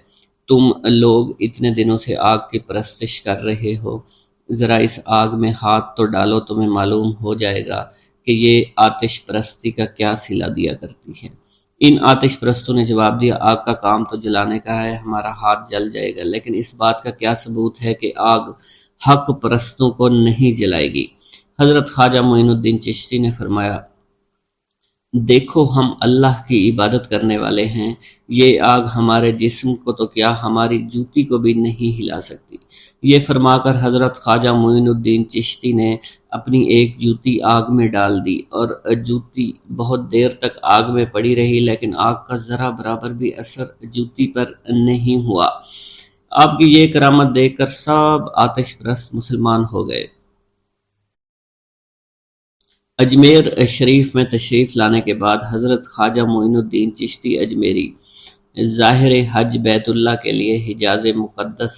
[SPEAKER 1] تم لوگ اتنے دنوں سے آگ کی پرستش کر رہے ہو، ذرا اس آگ میں ہاتھ تو ڈالو، تمہیں معلوم ہو جائے گا کہ یہ آتش پرستی کا کیا صلہ دیا کرتی ہے۔ ان آتش پرستوں نے جواب دیا، آگ کا کام تو جلانے کا ہے، ہمارا ہاتھ جل جائے گا، لیکن اس بات کا کیا ثبوت ہے کہ آگ حق پرستوں کو نہیں جلائے گی؟ حضرت خواجہ معین الدین چشتی نے فرمایا، دیکھو ہم اللہ کی عبادت کرنے والے ہیں، یہ آگ ہمارے جسم کو تو کیا ہماری جوتی کو بھی نہیں ہلا سکتی۔ یہ فرما کر حضرت خواجہ معین الدین چشتی نے اپنی ایک جوتی آگ میں ڈال دی اور جوتی بہت دیر تک آگ میں پڑی رہی، لیکن آگ کا ذرا برابر بھی اثر جوتی پر نہیں ہوا۔ آپ کی یہ کرامت دیکھ کر سب آتش پرست مسلمان ہو گئے۔ اجمیر شریف میں تشریف لانے کے بعد حضرت خواجہ معین الدین چشتی اجمیری ظاہر حج بیت اللہ کے لیے حجاز مقدس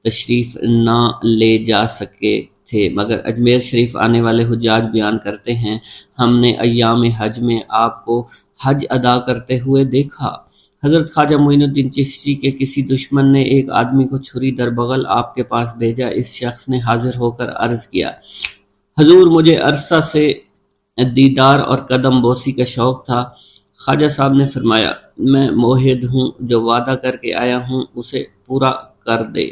[SPEAKER 1] تشریف نہ لے جا سکے تھے، مگر اجمیر شریف آنے والے حجاج بیان کرتے ہیں ہم نے ایام حج میں آپ کو حج ادا کرتے ہوئے دیکھا۔ حضرت خواجہ معین الدین چشتی کے کسی دشمن نے ایک آدمی کو چھری در بغل آپ کے پاس بھیجا۔ اس شخص نے حاضر ہو کر عرض کیا، حضور مجھے عرصہ سے دیدار اور قدم بوسی کا شوق تھا۔ خواجہ صاحب نے فرمایا، میں موحد ہوں، جو وعدہ کر کے آیا ہوں اسے پورا کر دے۔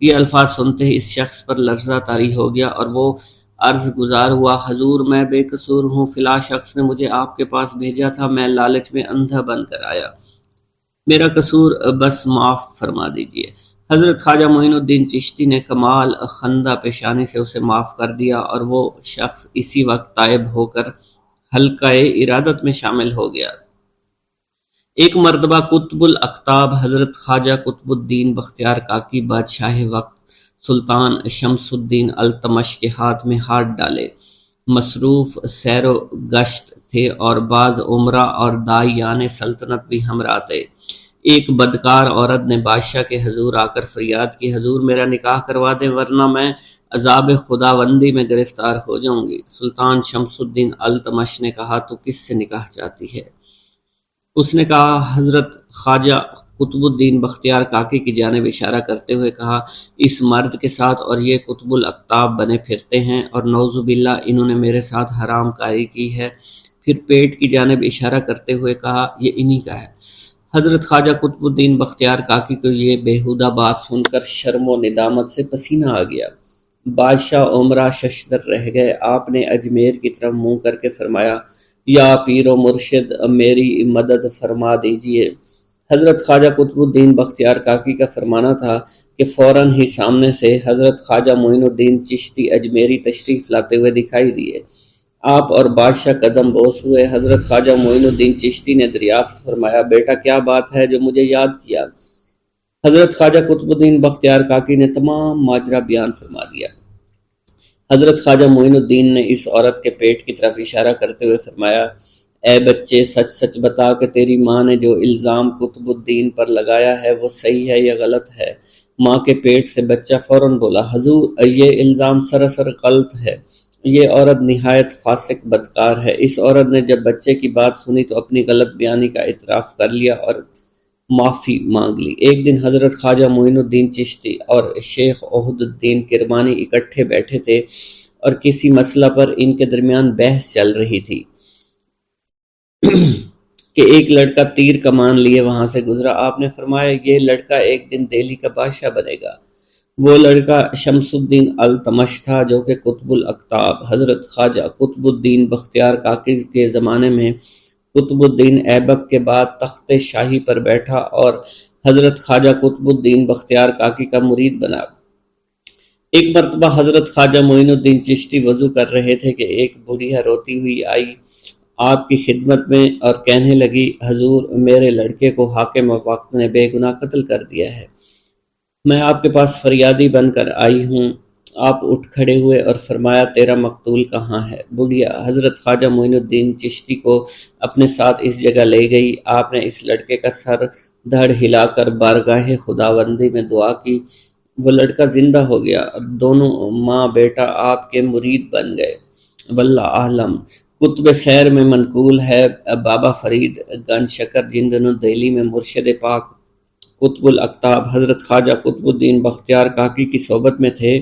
[SPEAKER 1] یہ الفاظ سنتے ہی اس شخص پر لرزہ طاری ہو گیا اور وہ عرض گزار ہوا، حضور میں بے قصور ہوں، فلاں شخص نے مجھے آپ کے پاس بھیجا تھا، میں لالچ میں اندھا بن کر آیا، میرا قصور بس معاف فرما دیجئے۔ حضرت خواجہ معین الدین چشتی نے کمال خندہ پیشانی سے اسے معاف کر دیا اور وہ شخص اسی وقت تائب ہو کر حلقہ ارادت میں شامل ہو گیا۔ ایک مرتبہ قطب الاقطاب حضرت خواجہ قطب الدین بختیار کاکی بادشاہ وقت سلطان شمس الدین التمش کے ہاتھ میں ہاتھ ڈالے مصروف سیر و گشت تھے اور بعض عمرہ اور داعیان سلطنت بھی ہمراہ تھے۔ ایک بدکار عورت نے بادشاہ کے حضور آ کر فریاد کی، حضور میرا نکاح کروا دیں ورنہ میں عذاب خداوندی میں گرفتار ہو جاؤں گی۔ سلطان شمس الدین التمش نے کہا، تو کس سے نکاح چاہتی ہے؟ اس نے کہا، حضرت خواجہ قطب الدین بختیار کاکی کی جانب اشارہ کرتے ہوئے کہا، اس مرد کے ساتھ اور یہ قطب الاقطاب بنے پھرتے ہیں اور نعوذ باللہ انہوں نے میرے ساتھ حرام کاری کی ہے۔ پھر پیٹ کی جانب اشارہ کرتے ہوئے کہا، یہ انہی کا ہے۔ حضرت خواجہ قطب الدین بختیار کاکی کو یہ بیہودہ بات سن کر شرم و ندامت سے پسینہ آ گیا۔ بادشاہ عمرہ ششدر رہ گئے۔ آپ نے اجمیر کی طرف منہ کر کے فرمایا، یا پیر و مرشد میری مدد فرما دیجئے۔ حضرت خواجہ قطب الدین بختیار کاکی کا فرمانا تھا کہ فوراً ہی سامنے سے حضرت خواجہ معین الدین چشتی اجمیری تشریف لاتے ہوئے دکھائی دیے۔ آپ اور بادشاہ قدم بوس ہوئے۔ حضرت خواجہ معین الدین چشتی نے دریافت فرمایا، بیٹا کیا بات ہے جو مجھے یاد کیا؟ حضرت خواجہ قطب الدین بختیار کاکی نے تمام ماجرا بیان فرما دیا۔ حضرت خواجہ معین الدین نے اس عورت کے پیٹ کی طرف اشارہ کرتے ہوئے فرمایا، اے بچے سچ سچ بتا کہ تیری ماں نے جو الزام قطب الدین پر لگایا ہے وہ صحیح ہے یا غلط ہے؟ ماں کے پیٹ سے بچہ فوراً بولا، حضور یہ الزام سراسر غلط ہے، یہ عورت نہایت فاسق بدکار ہے۔ اس عورت نے جب بچے کی بات سنی تو اپنی غلط بیانی کا اعتراف کر لیا اور معافی مانگ لی۔ ایک دن حضرت خواجہ معین الدین چشتی اور شیخ عہد الدین کرمانی اکٹھے بیٹھے تھے اور کسی مسئلہ پر ان کے درمیان بحث چل رہی تھی کہ ایک لڑکا تیر کمان لیے وہاں سے گزرا۔ آپ نے فرمایا، یہ لڑکا ایک دن دہلی کا بادشاہ بنے گا۔ وہ لڑکا شمس الدین التمش تھا جو کہ قطب الاقطاب حضرت خواجہ قطب الدین بختیار کاکی کے زمانے میں قطب الدین ایبک کے بعد تخت شاہی پر بیٹھا اور حضرت خواجہ قطب الدین بختیار کاکی کا مرید بنا۔ ایک مرتبہ حضرت خواجہ معین الدین چشتی وضو کر رہے تھے کہ ایک بڑھیا روتی ہوئی آئی آپ کی خدمت میں اور کہنے لگی، حضور میرے لڑکے کو حاکم وقت نے بے گناہ قتل کر دیا ہے، میں آپ کے پاس فریادی بن کر آئی ہوں۔ آپ اٹھ کھڑے ہوئے اور فرمایا، تیرا مقتول کہاں ہے؟ بڑھیا حضرت خواجہ معین الدین چشتی کو اپنے ساتھ اس جگہ لے گئی۔ آپ نے اس لڑکے کا سر دھڑ ہلا کر بارگاہ خداوندی میں دعا کی، وہ لڑکا زندہ ہو گیا اور دونوں ماں بیٹا آپ کے مرید بن گئے۔ واللہ اعلم۔ کتب سیر میں منقول ہے، بابا فرید گنج شکر جن دنوں دہلی میں مرشد پاک قطب الاقطاب حضرت خواجہ قطب الدین بختیار کاکی کی صحبت میں تھے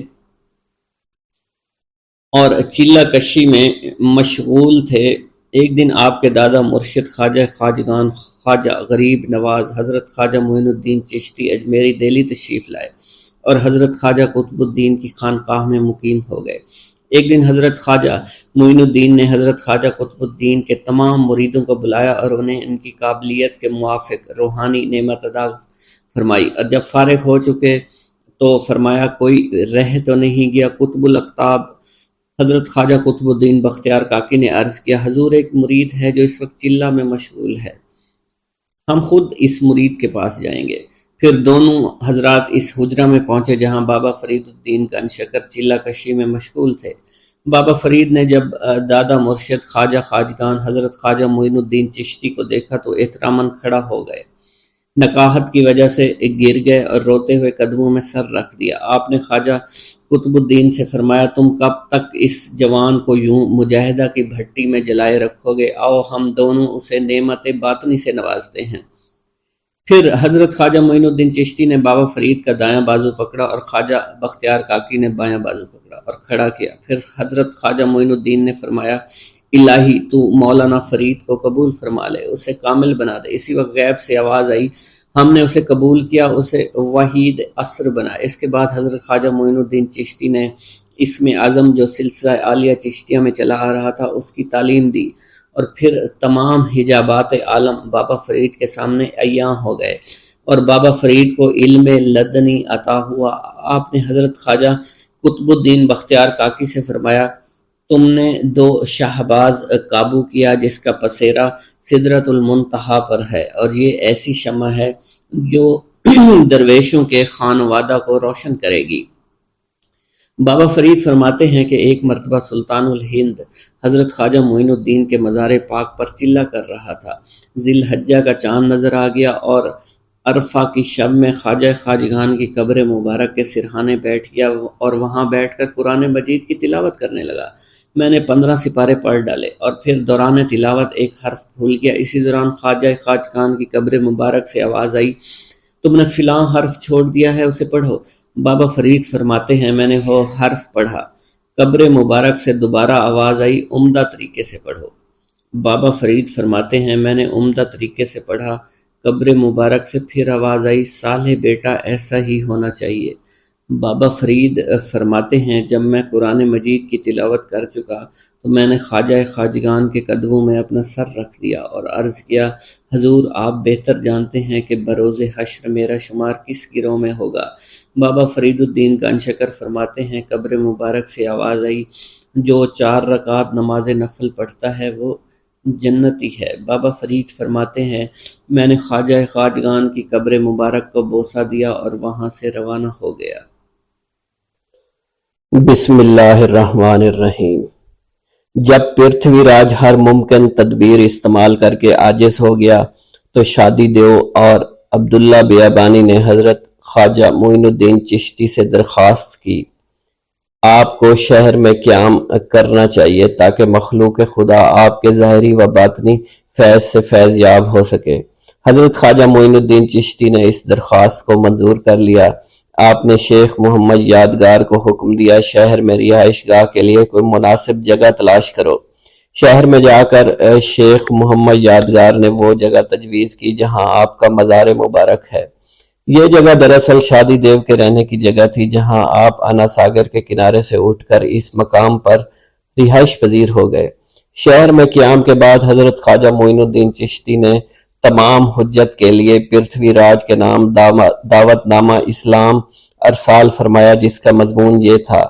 [SPEAKER 1] اور چلہ کشی میں مشغول تھے، ایک دن آپ کے دادا مرشد خواجہ خواجگان خواجہ غریب نواز حضرت خواجہ معین الدین چشتی اجمیری دہلی تشریف لائے اور حضرت خواجہ قطب الدین کی خانقاہ میں مقیم ہو گئے۔ ایک دن حضرت خواجہ معین الدین نے حضرت خواجہ قطب الدین کے تمام مریدوں کو بلایا اور انہیں ان کی قابلیت کے موافق روحانی نعمت عطا فرمائی، اور جب فارغ ہو چکے تو فرمایا، کوئی رہ تو نہیں گیا؟ قطب الاقطاب حضرت خواجہ قطب الدین بختیار کاکی نے عرض کیا، حضور ایک مرید ہے جو اس وقت چلہ میں مشغول ہے، ہم خود اس مرید کے پاس جائیں گے۔ پھر دونوں حضرات اس حجرہ میں پہنچے جہاں بابا فرید الدین گنج شکر چلہ کشی میں مشغول تھے۔ بابا فرید نے جب دادا مرشد خواجہ خواجگان حضرت خواجہ معین الدین چشتی کو دیکھا تو احتراماً کھڑا ہو گئے۔ نکاہت کی وجہ سے گر گئے اور روتے ہوئے قدموں میں سر رکھ دیا۔ آپ نے خواجہ قطب الدین سے فرمایا تم کب تک اس جوان کو یوں مجاہدہ کی بھٹی میں جلائے رکھو گے؟ آؤ ہم دونوں اسے نعمت باطنی سے نوازتے ہیں۔ پھر حضرت خواجہ معین الدین چشتی نے بابا فرید کا دایاں بازو پکڑا اور خواجہ بختیار کاکی نے بایاں بازو پکڑا اور کھڑا کیا۔ پھر حضرت خواجہ معین الدین نے فرمایا الہی تو مولانا فرید کو قبول فرما لے، اسے کامل بنا دے۔ اسی وقت غیب سے آواز آئی، ہم نے اسے قبول کیا، اسے وحید عصر بنایا۔ اس کے بعد حضرت خواجہ معین الدین چشتی نے اسم اعظم جو سلسلہ عالیہ چشتیہ میں چلا آ رہا تھا اس کی تعلیم دی، اور پھر تمام حجابات عالم بابا فرید کے سامنے عیاں ہو گئے اور بابا فرید کو علم لدنی عطا ہوا۔ آپ نے حضرت خواجہ قطب الدین بختیار کاکی سے فرمایا تم نے دو شہباز قابو کیا جس کا پسیرا سدرۃ المنتہا پر ہے، اور یہ ایسی شمع ہے جو درویشوں کے خانوادہ کو روشن کرے گی۔ بابا فرید فرماتے ہیں کہ ایک مرتبہ سلطان الہند حضرت خواجہ معین الدین کے مزار پاک پر چلہ کر رہا تھا۔ ذی الحجہ کا چاند نظر آ گیا اور عرفہ کی شب میں خواجہ خواجگان کی قبر مبارک کے سرہانے بیٹھ گیا اور وہاں بیٹھ کر قرآن مجید کی تلاوت کرنے لگا۔ میں نے 15 سپارے پڑھ ڈالے اور پھر دوران تلاوت ایک حرف بھول گیا۔ اسی دوران خواجہ خواجگان کی قبر مبارک سے آواز آئی تم نے فلاں حرف چھوڑ دیا ہے، اسے پڑھو۔ بابا فرید فرماتے ہیں میں نے وہ حرف پڑھا۔ قبر مبارک سے دوبارہ آواز آئی عمدہ طریقے سے پڑھو۔ بابا فرید فرماتے ہیں میں نے عمدہ طریقے سے پڑھا۔ قبر مبارک سے پھر آواز آئی صالح بیٹا ایسا ہی ہونا چاہیے۔ بابا فرید فرماتے ہیں جب میں قرآن مجید کی تلاوت کر چکا تو میں نے خواجہ خواجگان کے قدموں میں اپنا سر رکھ دیا اور عرض کیا حضور آپ بہتر جانتے ہیں کہ بروز حشر میرا شمار کس گروہ میں ہوگا۔ بابا فرید الدین کانشکر فرماتے ہیں قبر مبارک سے آواز آئی جو 4 رکعت نماز نفل پڑھتا ہے وہ جنتی ہے۔ بابا فرید فرماتے ہیں میں نے خواجہ خواجگان کی قبر مبارک کو بوسہ دیا اور وہاں سے روانہ ہو گیا۔ بسم اللہ الرحمن الرحیم۔ جب پرتھوی راج ہر ممکن تدبیر استعمال کر کے عاجز ہو گیا تو شادی دیو اور عبداللہ بیابانی نے حضرت خواجہ معین الدین چشتی سے درخواست کی آپ کو شہر میں قیام کرنا چاہیے تاکہ مخلوق خدا آپ کے ظاہری و باطنی فیض سے فیض یاب ہو سکے۔ حضرت خواجہ معین الدین چشتی نے اس درخواست کو منظور کر لیا۔ آپ نے شیخ محمد یادگار کو حکم دیا شہر میں رہائش گاہ کے لیے کوئی مناسب جگہ تلاش کرو۔ شہر میں جا کر شیخ محمد یادگار نے وہ جگہ تجویز کی جہاں آپ کا مزار مبارک ہے۔ یہ جگہ دراصل شادی دیو کے رہنے کی جگہ تھی جہاں آپ انا ساگر کے کنارے سے اٹھ کر اس مقام پر رہائش پذیر ہو گئے۔ شہر میں قیام کے بعد حضرت خواجہ معین الدین چشتی نے تمام حجت کے لیے پرتھوی راج کے نام دعوت نامہ اسلام ارسال فرمایا جس کا مضمون یہ تھا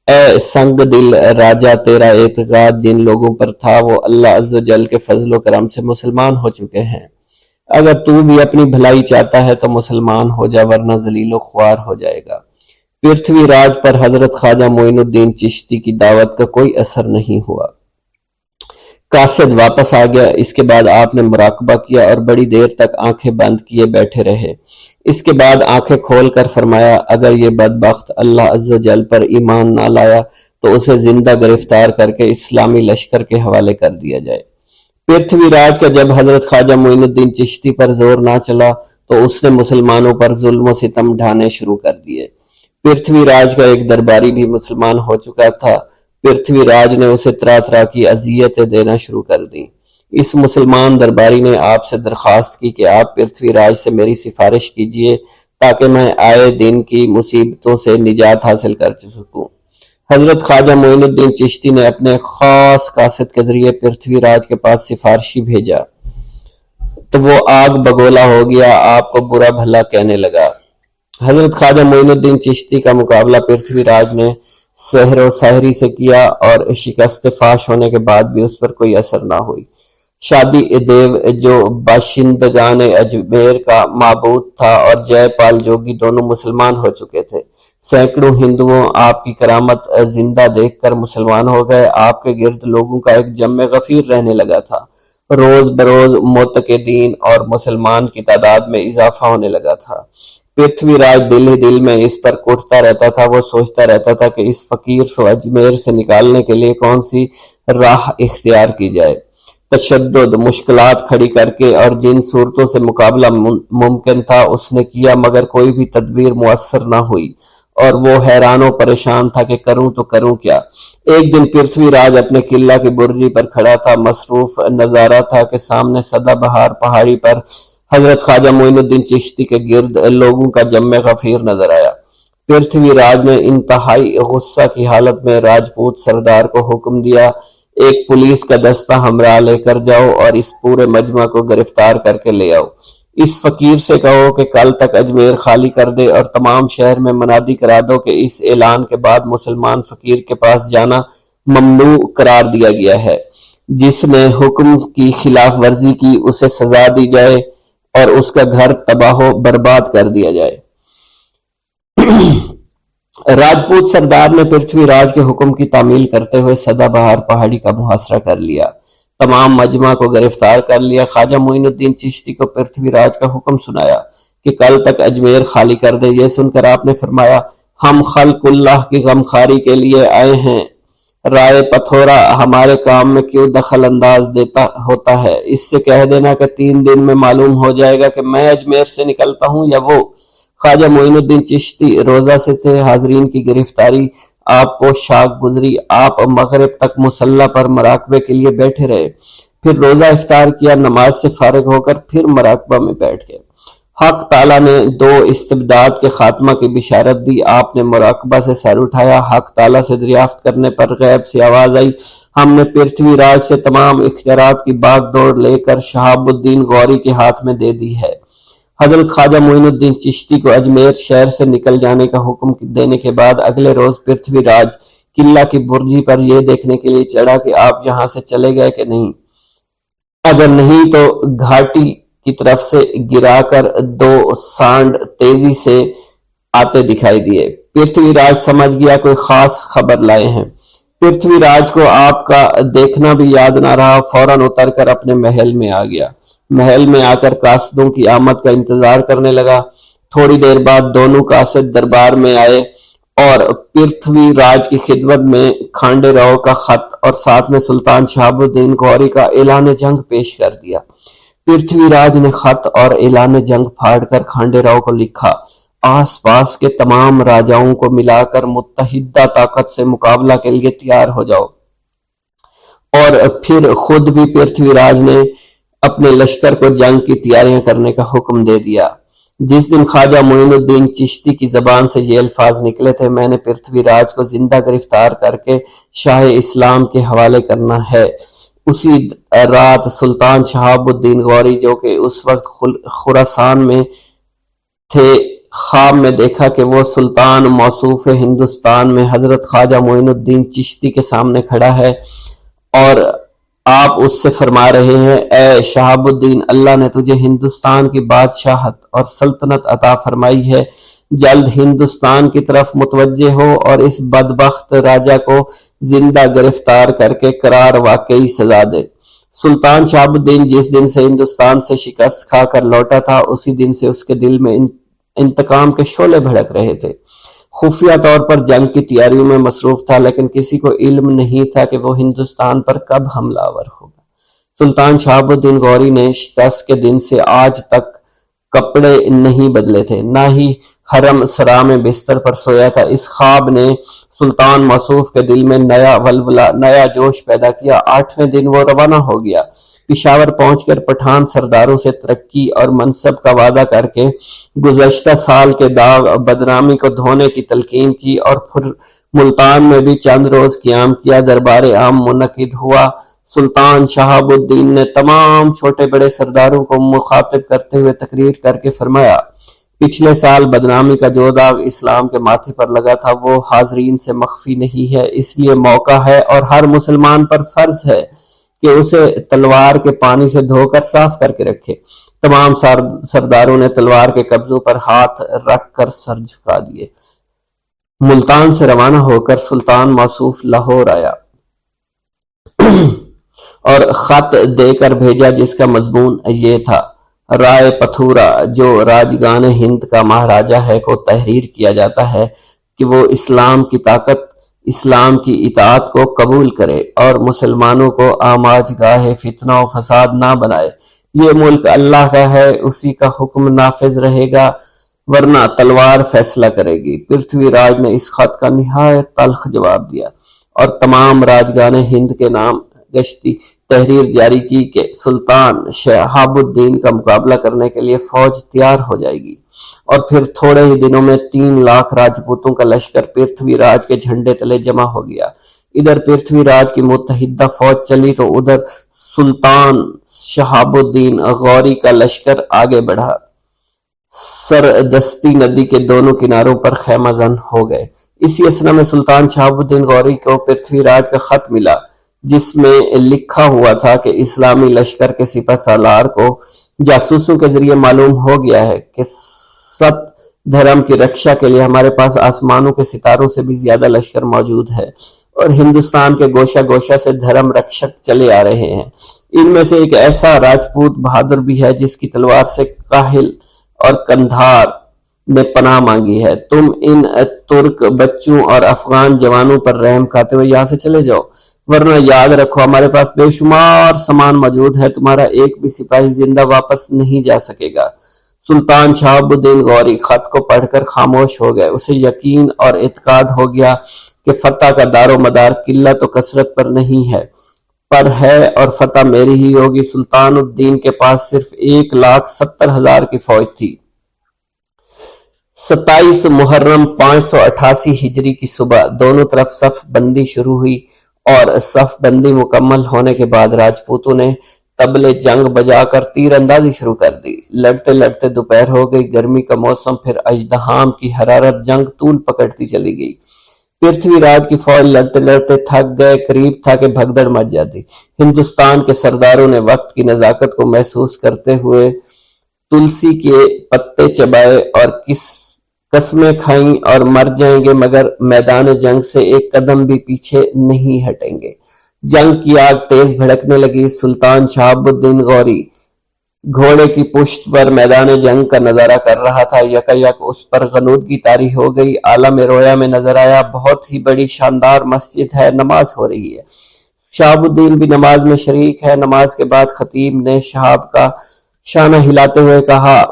[SPEAKER 1] اے سنگ دل راجہ تیرا اعتقاد جن لوگوں پر تھا وہ اللہ عز و جل کے فضل و کرم سے مسلمان ہو چکے ہیں۔ اگر تو بھی اپنی بھلائی چاہتا ہے تو مسلمان ہو جا ورنہ ذلیل و خوار ہو جائے گا۔ پرتھوی راج پر حضرت خواجہ معین الدین چشتی کی دعوت کا کوئی اثر نہیں ہوا۔ قاصد واپس آ گیا۔ اس کے بعد آپ نے مراقبہ کیا اور بڑی دیر تک آنکھیں بند کیے بیٹھے رہے۔ اس کے بعد آنکھیں کھول کر فرمایا اگر یہ بدبخت اللہ عز و جل پر ایمان نہ لایا تو اسے زندہ گرفتار کر کے اسلامی لشکر کے حوالے کر دیا جائے۔ پرتھوی راج کا جب حضرت خواجہ معین الدین چشتی پر زور نہ چلا تو اس نے مسلمانوں پر ظلم و ستم ڈھانے شروع کر دیے۔ پرتھوی راج کا ایک درباری بھی مسلمان ہو چکا تھا۔ پرتھوی راج نے اسے طرح طرح کی اذیتیں دینا شروع کر دیں۔ اس مسلمان درباری نے آپ سے درخواست کی کہ آپ پرتھوی راج سے میری سفارش کیجیے تاکہ میں آئے دن کی مصیبتوں سے نجات حاصل کر سکوں۔ حضرت خواجہ معین الدین چشتی نے اپنے خاص قاصد کے ذریعے پرتھوی راج کے پاس سفارشی بھیجا تو وہ آگ بگولا ہو گیا، آپ کو برا بھلا کہنے لگا۔ حضرت خواجہ معین الدین چشتی کا مقابلہ پرتھوی راج نے سحر و ساحری سے کیا اور شکست فاش ہونے کے بعد بھی اس پر کوئی اثر نہ ہوئی۔ شادی دیو جو باشندگان اجمیر کا معبود تھا اور جے پال جوگی دونوں مسلمان ہو چکے تھے۔ سینکڑوں ہندوؤں آپ کی کرامت زندہ دیکھ کر مسلمان ہو گئے۔ آپ کے گرد لوگوں کا ایک جمع غفیر رہنے لگا تھا روز بروز معتقدین اور مسلمان کی تعداد میں اضافہ ہونے لگا تھا۔ پرتھوی راج دل ہی دل میں اس پر کوٹتا رہتا تھا۔ وہ سوچتا رہتا تھا کہ اس فقیر کو اجمیر سے نکالنے کے لیے کون سی راہ اختیار کی جائے۔ تشدد، مشکلات کھڑی کر کے اور جن صورتوں سے مقابلہ ممکن تھا اس نے کیا، مگر کوئی بھی تدبیر مؤثر نہ ہوئی اور وہ حیران و پریشان تھا کہ کروں تو کروں کیا۔ ایک دن پرتھوی راج اپنے قلعہ کی برجی پر کھڑا تھا۔ مصروف نظارہ تھا کہ سامنے سدا بہار پہاڑی پر حضرت خواجہ معین الدین چشتی کے گرد لوگوں کا جمع غفیر نظر آیا۔ پرتھوی راج نے انتہائی غصہ کی حالت میں راجپوت سردار کو حکم دیا، ایک پولیس کا دستہ ہمراہ لے کر جاؤ اور اس پورے مجمع کو گرفتار کر کے لے آؤ۔ اس فقیر سے کہو کہ کل تک اجمیر خالی کر دے اور تمام شہر میں منادی کرا دو کہ اس اعلان کے بعد مسلمان فقیر کے پاس جانا ممنوع قرار دیا گیا ہے۔ جس نے حکم کی خلاف ورزی کی اسے سزا دی جائے اور اس کا گھر تباہ و برباد کر دیا جائے۔ راجپوت سردار نے پرتھوی راج کے حکم کی تعمیل کرتے ہوئے سدا بہار پہاڑی کا محاصرہ کر لیا، تمام مجمع کو گرفتار کر لیا۔ خواجہ معین الدین چشتی کو پرتھوی راج کا حکم سنایا کہ کل تک اجمیر خالی کر دے۔ یہ سن کر آپ نے فرمایا، ہم خلق اللہ کی غمخواری کے لیے آئے ہیں، رائے پتھورا ہمارے کام میں کیوں دخل انداز ہوتا ہے؟ اس سے کہہ دینا کہ 3 دن میں معلوم ہو جائے گا کہ میں اجمیر سے نکلتا ہوں یا وہ۔ خواجہ معین الدین چشتی روزہ سے تھے۔ حاضرین کی گرفتاری آپ کو شاک گزری۔ آپ مغرب تک مصلی پر مراقبے کے لیے بیٹھے رہے، پھر روزہ افطار کیا، نماز سے فارغ ہو کر پھر مراقبہ میں بیٹھ گئے۔ حق تعالیٰ نے 2 استبداد کے خاتمہ کی بشارت دی۔ آپ نے مراقبہ سے سر اٹھایا۔ حق تعالیٰ سے دریافت کرنے پر غیب سے آواز آئی، ہم نے پرتھوی راج سے تمام اختیارات کی باغ دوڑ لے کر شہاب الدین غوری کے ہاتھ میں دے دی ہے۔ حضرت خواجہ معین الدین چشتی کو اجمیر شہر سے نکل جانے کا حکم دینے کے بعد اگلے روز پرتھوی راج قلعہ کی برجی پر یہ دیکھنے کے لیے چڑھا کہ آپ یہاں سے چلے گئے کہ نہیں۔ اگر نہیں تو گھاٹی کی طرف سے گرا کر 2 سانڈ تیزی سے آتے دکھائی دیے۔ پرتھوی راج سمجھ گیا کوئی خاص خبر لائے ہیں۔ پرتھوی راج کو آپ کا دیکھنا بھی یاد نہ رہا، فوراً اتر کر اپنے محل میں آ گیا۔ محل میں آ کر قاصدوں کی آمد کا انتظار کرنے لگا۔ تھوڑی دیر بعد دونوں قاصد دربار میں آئے اور پرتھوی راج کی خدمت میں کھانڈے راؤ کا خط اور ساتھ میں سلطان شہاب الدین غوری کا اعلان جنگ پیش کر دیا۔ پرتھوی راج نے خط اور اعلان جنگ پھاڑ کر کھانڈے راؤ کو لکھا، آس پاس کے تمام راجاؤں کو ملا کر متحدہ طاقت سے مقابلہ کے لیے تیار ہو جاؤ۔ اور پھر خود بھی پرتھوی راج نے اپنے لشکر کو جنگ کی تیاریاں کرنے کا حکم دے دیا۔ جس دن خواجہ معین الدین چشتی کی زبان سے یہ الفاظ نکلے تھے، میں نے پرتھوی راج کو زندہ گرفتار کر کے شاہ اسلام کے حوالے کرنا ہے، اسی رات سلطان شہاب الدین غوری جو کہ اس وقت خراسان میں تھے، خواب میں دیکھا کہ وہ سلطان موصوف ہندوستان میں حضرت خواجہ معین الدین چشتی کے سامنے کھڑا ہے اور آپ اس سے فرما رہے ہیں، اے شہاب الدین، اللہ نے تجھے ہندوستان کی بادشاہت اور سلطنت عطا فرمائی ہے، جلد ہندوستان کی طرف متوجہ ہو اور اس بدبخت راجہ کو زندہ گرفتار کر کے قرار واقعی سزا دے۔ سلطان شہاب الدین جس دن سے ہندوستان سے شکست کھا کر لوٹا تھا، اسی دن سے اس کے دل میں انتقام کے شعلے بھڑک رہے تھے۔ خفیہ طور پر جنگ کی تیاریوں میں مصروف تھا، لیکن کسی کو علم نہیں تھا کہ وہ ہندوستان پر کب حملہ آور ہوگا۔ سلطان شہاب الدین غوری نے شکست کے دن سے آج تک کپڑے نہیں بدلے تھے، نہ ہی حرم سرا میں بستر پر سویا تھا۔ اس خواب نے سلطان موصوف کے دل میں نیا ولولہ، نیا جوش پیدا کیا۔ 8ویں دن وہ روانہ ہو گیا۔ پشاور پہنچ کر پٹھان سرداروں سے ترقی اور منصب کا وعدہ کر کے گزشتہ سال کے داغ بدنامی کو دھونے کی تلقین کی اور پھر ملتان میں بھی چند روز قیام کیا۔ دربار عام منعقد ہوا۔ سلطان شہاب الدین نے تمام چھوٹے بڑے سرداروں کو مخاطب کرتے ہوئے تقریر کر کے فرمایا، پچھلے سال بدنامی کا جو داغ اسلام کے ماتھے پر لگا تھا وہ حاضرین سے مخفی نہیں ہے، اس لیے موقع ہے اور ہر مسلمان پر فرض ہے کہ اسے تلوار کے پانی سے دھو کر صاف کر کے رکھے۔ تمام سرداروں نے تلوار کے قبضوں پر ہاتھ رکھ کر سر جھکا دیے۔ ملتان سے روانہ ہو کر سلطان موصوف لاہور آیا اور خط دے کر بھیجا جس کا مضمون یہ تھا: رائے پتھورا جو راجگان ہند کا مہاراجہ ہے کو تحریر کیا جاتا ہے کہ وہ اسلام کی طاقت، اسلام کی اطاعت کو قبول کرے اور مسلمانوں کو آماج گاہ فتنہ و فساد نہ بنائے۔ یہ ملک اللہ کا ہے، اسی کا حکم نافذ رہے گا ورنہ تلوار فیصلہ کرے گی۔ پرتھوی راج نے اس خط کا نہایت تلخ جواب دیا اور تمام راجگان ہند کے نام گشتی تحریر جاری کی کہ سلطان شہاب الدین کا مقابلہ کرنے کے لیے فوج تیار ہو جائے گی، اور پھر تھوڑے ہی دنوں میں 3 لاکھ راجپوتوں کا لشکر پرتھوی راج کے جھنڈے تلے جمع ہو گیا۔ ادھر پرتھوی راج کی متحدہ فوج چلی تو ادھر سلطان شہاب الدین غوری کا لشکر آگے بڑھا۔ سردستی ندی کے دونوں کناروں پر خیمہ زن ہو گئے۔ اسی اثنا میں سلطان شہاب الدین غوری کو پرتھوی راج کا خط ملا جس میں لکھا ہوا تھا کہ اسلامی لشکر کے سپہ سالار کو جاسوسوں کے ذریعے معلوم ہو گیا ہے کہ ست دھرم کی رکشا کے لیے ہمارے پاس آسمانوں کے ستاروں سے بھی زیادہ لشکر موجود ہے اور ہندوستان کے گوشہ گوشہ سے دھرم رکشک چلے آ رہے ہیں۔ ان میں سے ایک ایسا راجپوت بہادر بھی ہے جس کی تلوار سے کاہل اور کندھار نے پناہ مانگی ہے۔ تم ان ترک بچوں اور افغان جوانوں پر رحم کھاتے ہوئے یہاں سے چلے جاؤ، ورنہ یاد رکھو ہمارے پاس بے شمار سامان موجود ہے، تمہارا ایک بھی سپاہی زندہ واپس نہیں جا سکے گا۔ سلطان شہاب الدین غوری خط کو پڑھ کر خاموش ہو گئے۔ اسے یقین اور اعتقاد ہو گیا کہ فتح کا دار و مدار قلت و کثرت پر نہیں ہے، پر ہے اور فتح میری ہی ہوگی۔ سلطان الدین کے پاس صرف 1,70,000 کی فوج تھی۔ 27 محرم 588 ہجری کی صبح دونوں طرف صف بندی شروع ہوئی اور صف بندی مکمل ہونے کے بعد راجپوتوں نے طبلِ جنگ بجا کر تیر اندازی شروع کر دی۔ لڑتے لڑتے دوپہر ہو گئی، گرمی کا موسم، پھر اژدہام کی حرارت، جنگ طول پکڑتی چلی گئی۔ پرتھوی راج کی فوج لڑتے لڑتے تھک گئے، قریب تھا کہ بھگدڑ مچ جاتی۔ ہندوستان کے سرداروں نے وقت کی نزاکت کو محسوس کرتے ہوئے تلسی کے پتے چبائے اور قسمیں کھائیں اور مر جائیں گے مگر میدان جنگ سے ایک قدم بھی پیچھے نہیں ہٹیں گے۔ جنگ کی آگ تیز بھڑکنے لگی۔ سلطان شہاب الدین غوری گھوڑے کی پشت پر میدان جنگ کا نظارہ کر رہا تھا۔ یکایک اس پر غنودگی طاری ہو گئی۔ عالم رویا میں نظر آیا، بہت ہی بڑی شاندار مسجد ہے، نماز ہو رہی ہے۔ شہاب الدین بھی نماز میں شریک ہے۔ نماز کے بعد خطیب نے شہاب کا شانہ ہلاتے ہوئے کہا: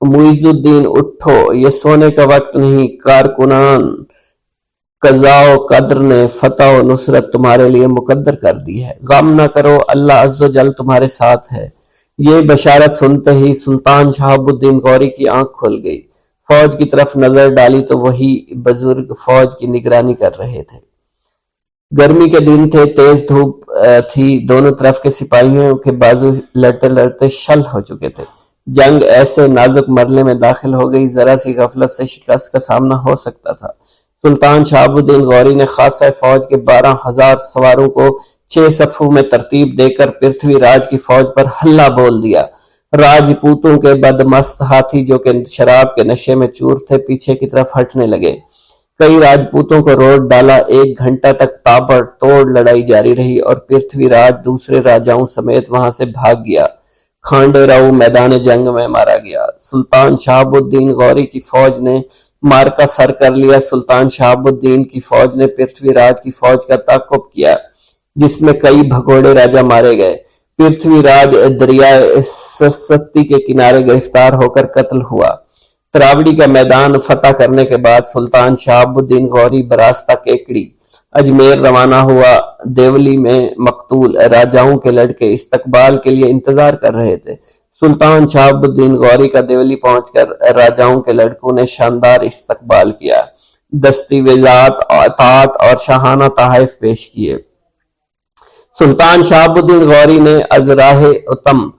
[SPEAKER 1] معیز الدین اٹھو، یہ سونے کا وقت نہیں، کارکنان قضاء و قدر نے فتح و نصرت تمہارے لیے مقدر کر دی ہے، غم نہ کرو، اللہ عز و جل تمہارے ساتھ ہے۔ یہ بشارت سنتے ہی سلطان شہاب الدین غوری کی آنکھ کھل گئی۔ فوج کی طرف نظر ڈالی تو وہی بزرگ فوج کی نگرانی کر رہے تھے۔ گرمی کے دن تھے، تیز دھوپ تھی، دونوں طرف کے سپاہیوں کے بازو لڑتے لڑتے شل ہو چکے تھے۔ جنگ ایسے نازک مرحلے میں داخل ہو گئی، ذرا سی غفلت سے شکست کا سامنا ہو سکتا تھا۔ سلطان شہاب الدین غوری نے خاصہ فوج کے 12,000 سواروں کو 6 صفوں میں ترتیب دے کر پرتھوی راج کی فوج پر حلہ بول دیا۔ راجپوتوں کے بدمست ہاتھی جو کہ شراب کے نشے میں چور تھے پیچھے کی طرف ہٹنے لگے۔ کئی راجپوتوں کو روک ڈالا۔ 1 گھنٹہ تک تابڑ توڑ لڑائی جاری رہی اور پرتھوی راج دوسرے راجاؤں سمیت وہاں سے بھاگ گیا۔ کھانڈے راؤ میدان جنگ میں مارا گیا۔ سلطان شہاب الدین غوری کی فوج نے مارکا سر کر لیا۔ سلطان شہاب الدین کی فوج نے پرتھوی راج کی فوج کا تعاقب کیا جس میں کئی بھگوڑے راجا مارے گئے۔ پرتھوی راج دریائے سرسوتی کے کنارے گرفتار ہو کر قتل ہوا۔ تراوڑی کا میدان فتح کرنے کے بعد سلطان شہاب الدین غوری براستہ کیکڑی اجمیر روانہ ہوا۔ دیولی میں مقتول راجاؤں کے لڑکے استقبال کے لیے انتظار کر رہے تھے۔ سلطان شہاب الدین غوری کا دیولی پہنچ کر راجاؤں کے لڑکوں نے شاندار استقبال کیا، دستاویزات، اطاعت اور شاہانہ تحائف پیش کیے۔ سلطان شہاب الدین غوری نے از راہ اتم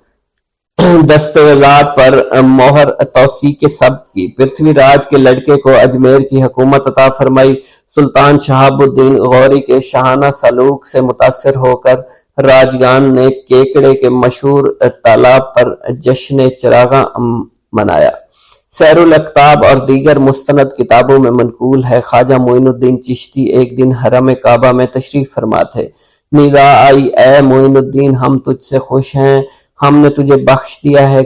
[SPEAKER 1] دستاویزات پر مہر توثیق ثبت کی، پرتھوی راج کے لڑکے کو اجمیر کی حکومت عطا فرمائی۔ سلطان شہاب الدین غوری کے شاہانہ سلوک سے متاثر ہو کر راجگان نے کیکڑے کے مشہور تالاب پر جشن چراغاں منایا۔ سیر الاقطاب اور دیگر مستند کتابوں میں منقول ہے، خواجہ معین الدین چشتی ایک دن حرم کعبہ میں تشریف فرما تھے۔ ندا آئی، اے معین الدین، ہم تجھ سے خوش ہیں، ہم نے تجھے بخش دیا ہے،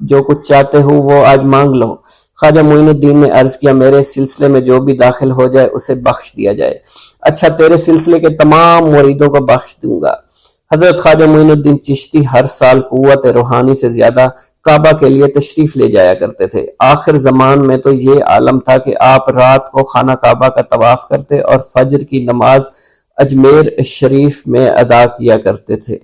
[SPEAKER 1] جو کچھ چاہتے ہو وہ آج مانگ لو۔ خواجہ معین الدین نے عرض کیا، میرے سلسلے میں جو بھی داخل ہو جائے اسے بخش دیا جائے۔ اچھا، تیرے سلسلے کے تمام مریدوں کو بخش دوں گا۔ حضرت خواجہ معین الدین چشتی ہر سال قوت روحانی سے زیادہ کعبہ کے لیے تشریف لے جایا کرتے تھے۔ آخر زمان میں تو یہ عالم تھا کہ آپ رات کو خانہ کعبہ کا طواف کرتے اور فجر کی نماز اجمیر شریف میں ادا کیا کرتے تھے۔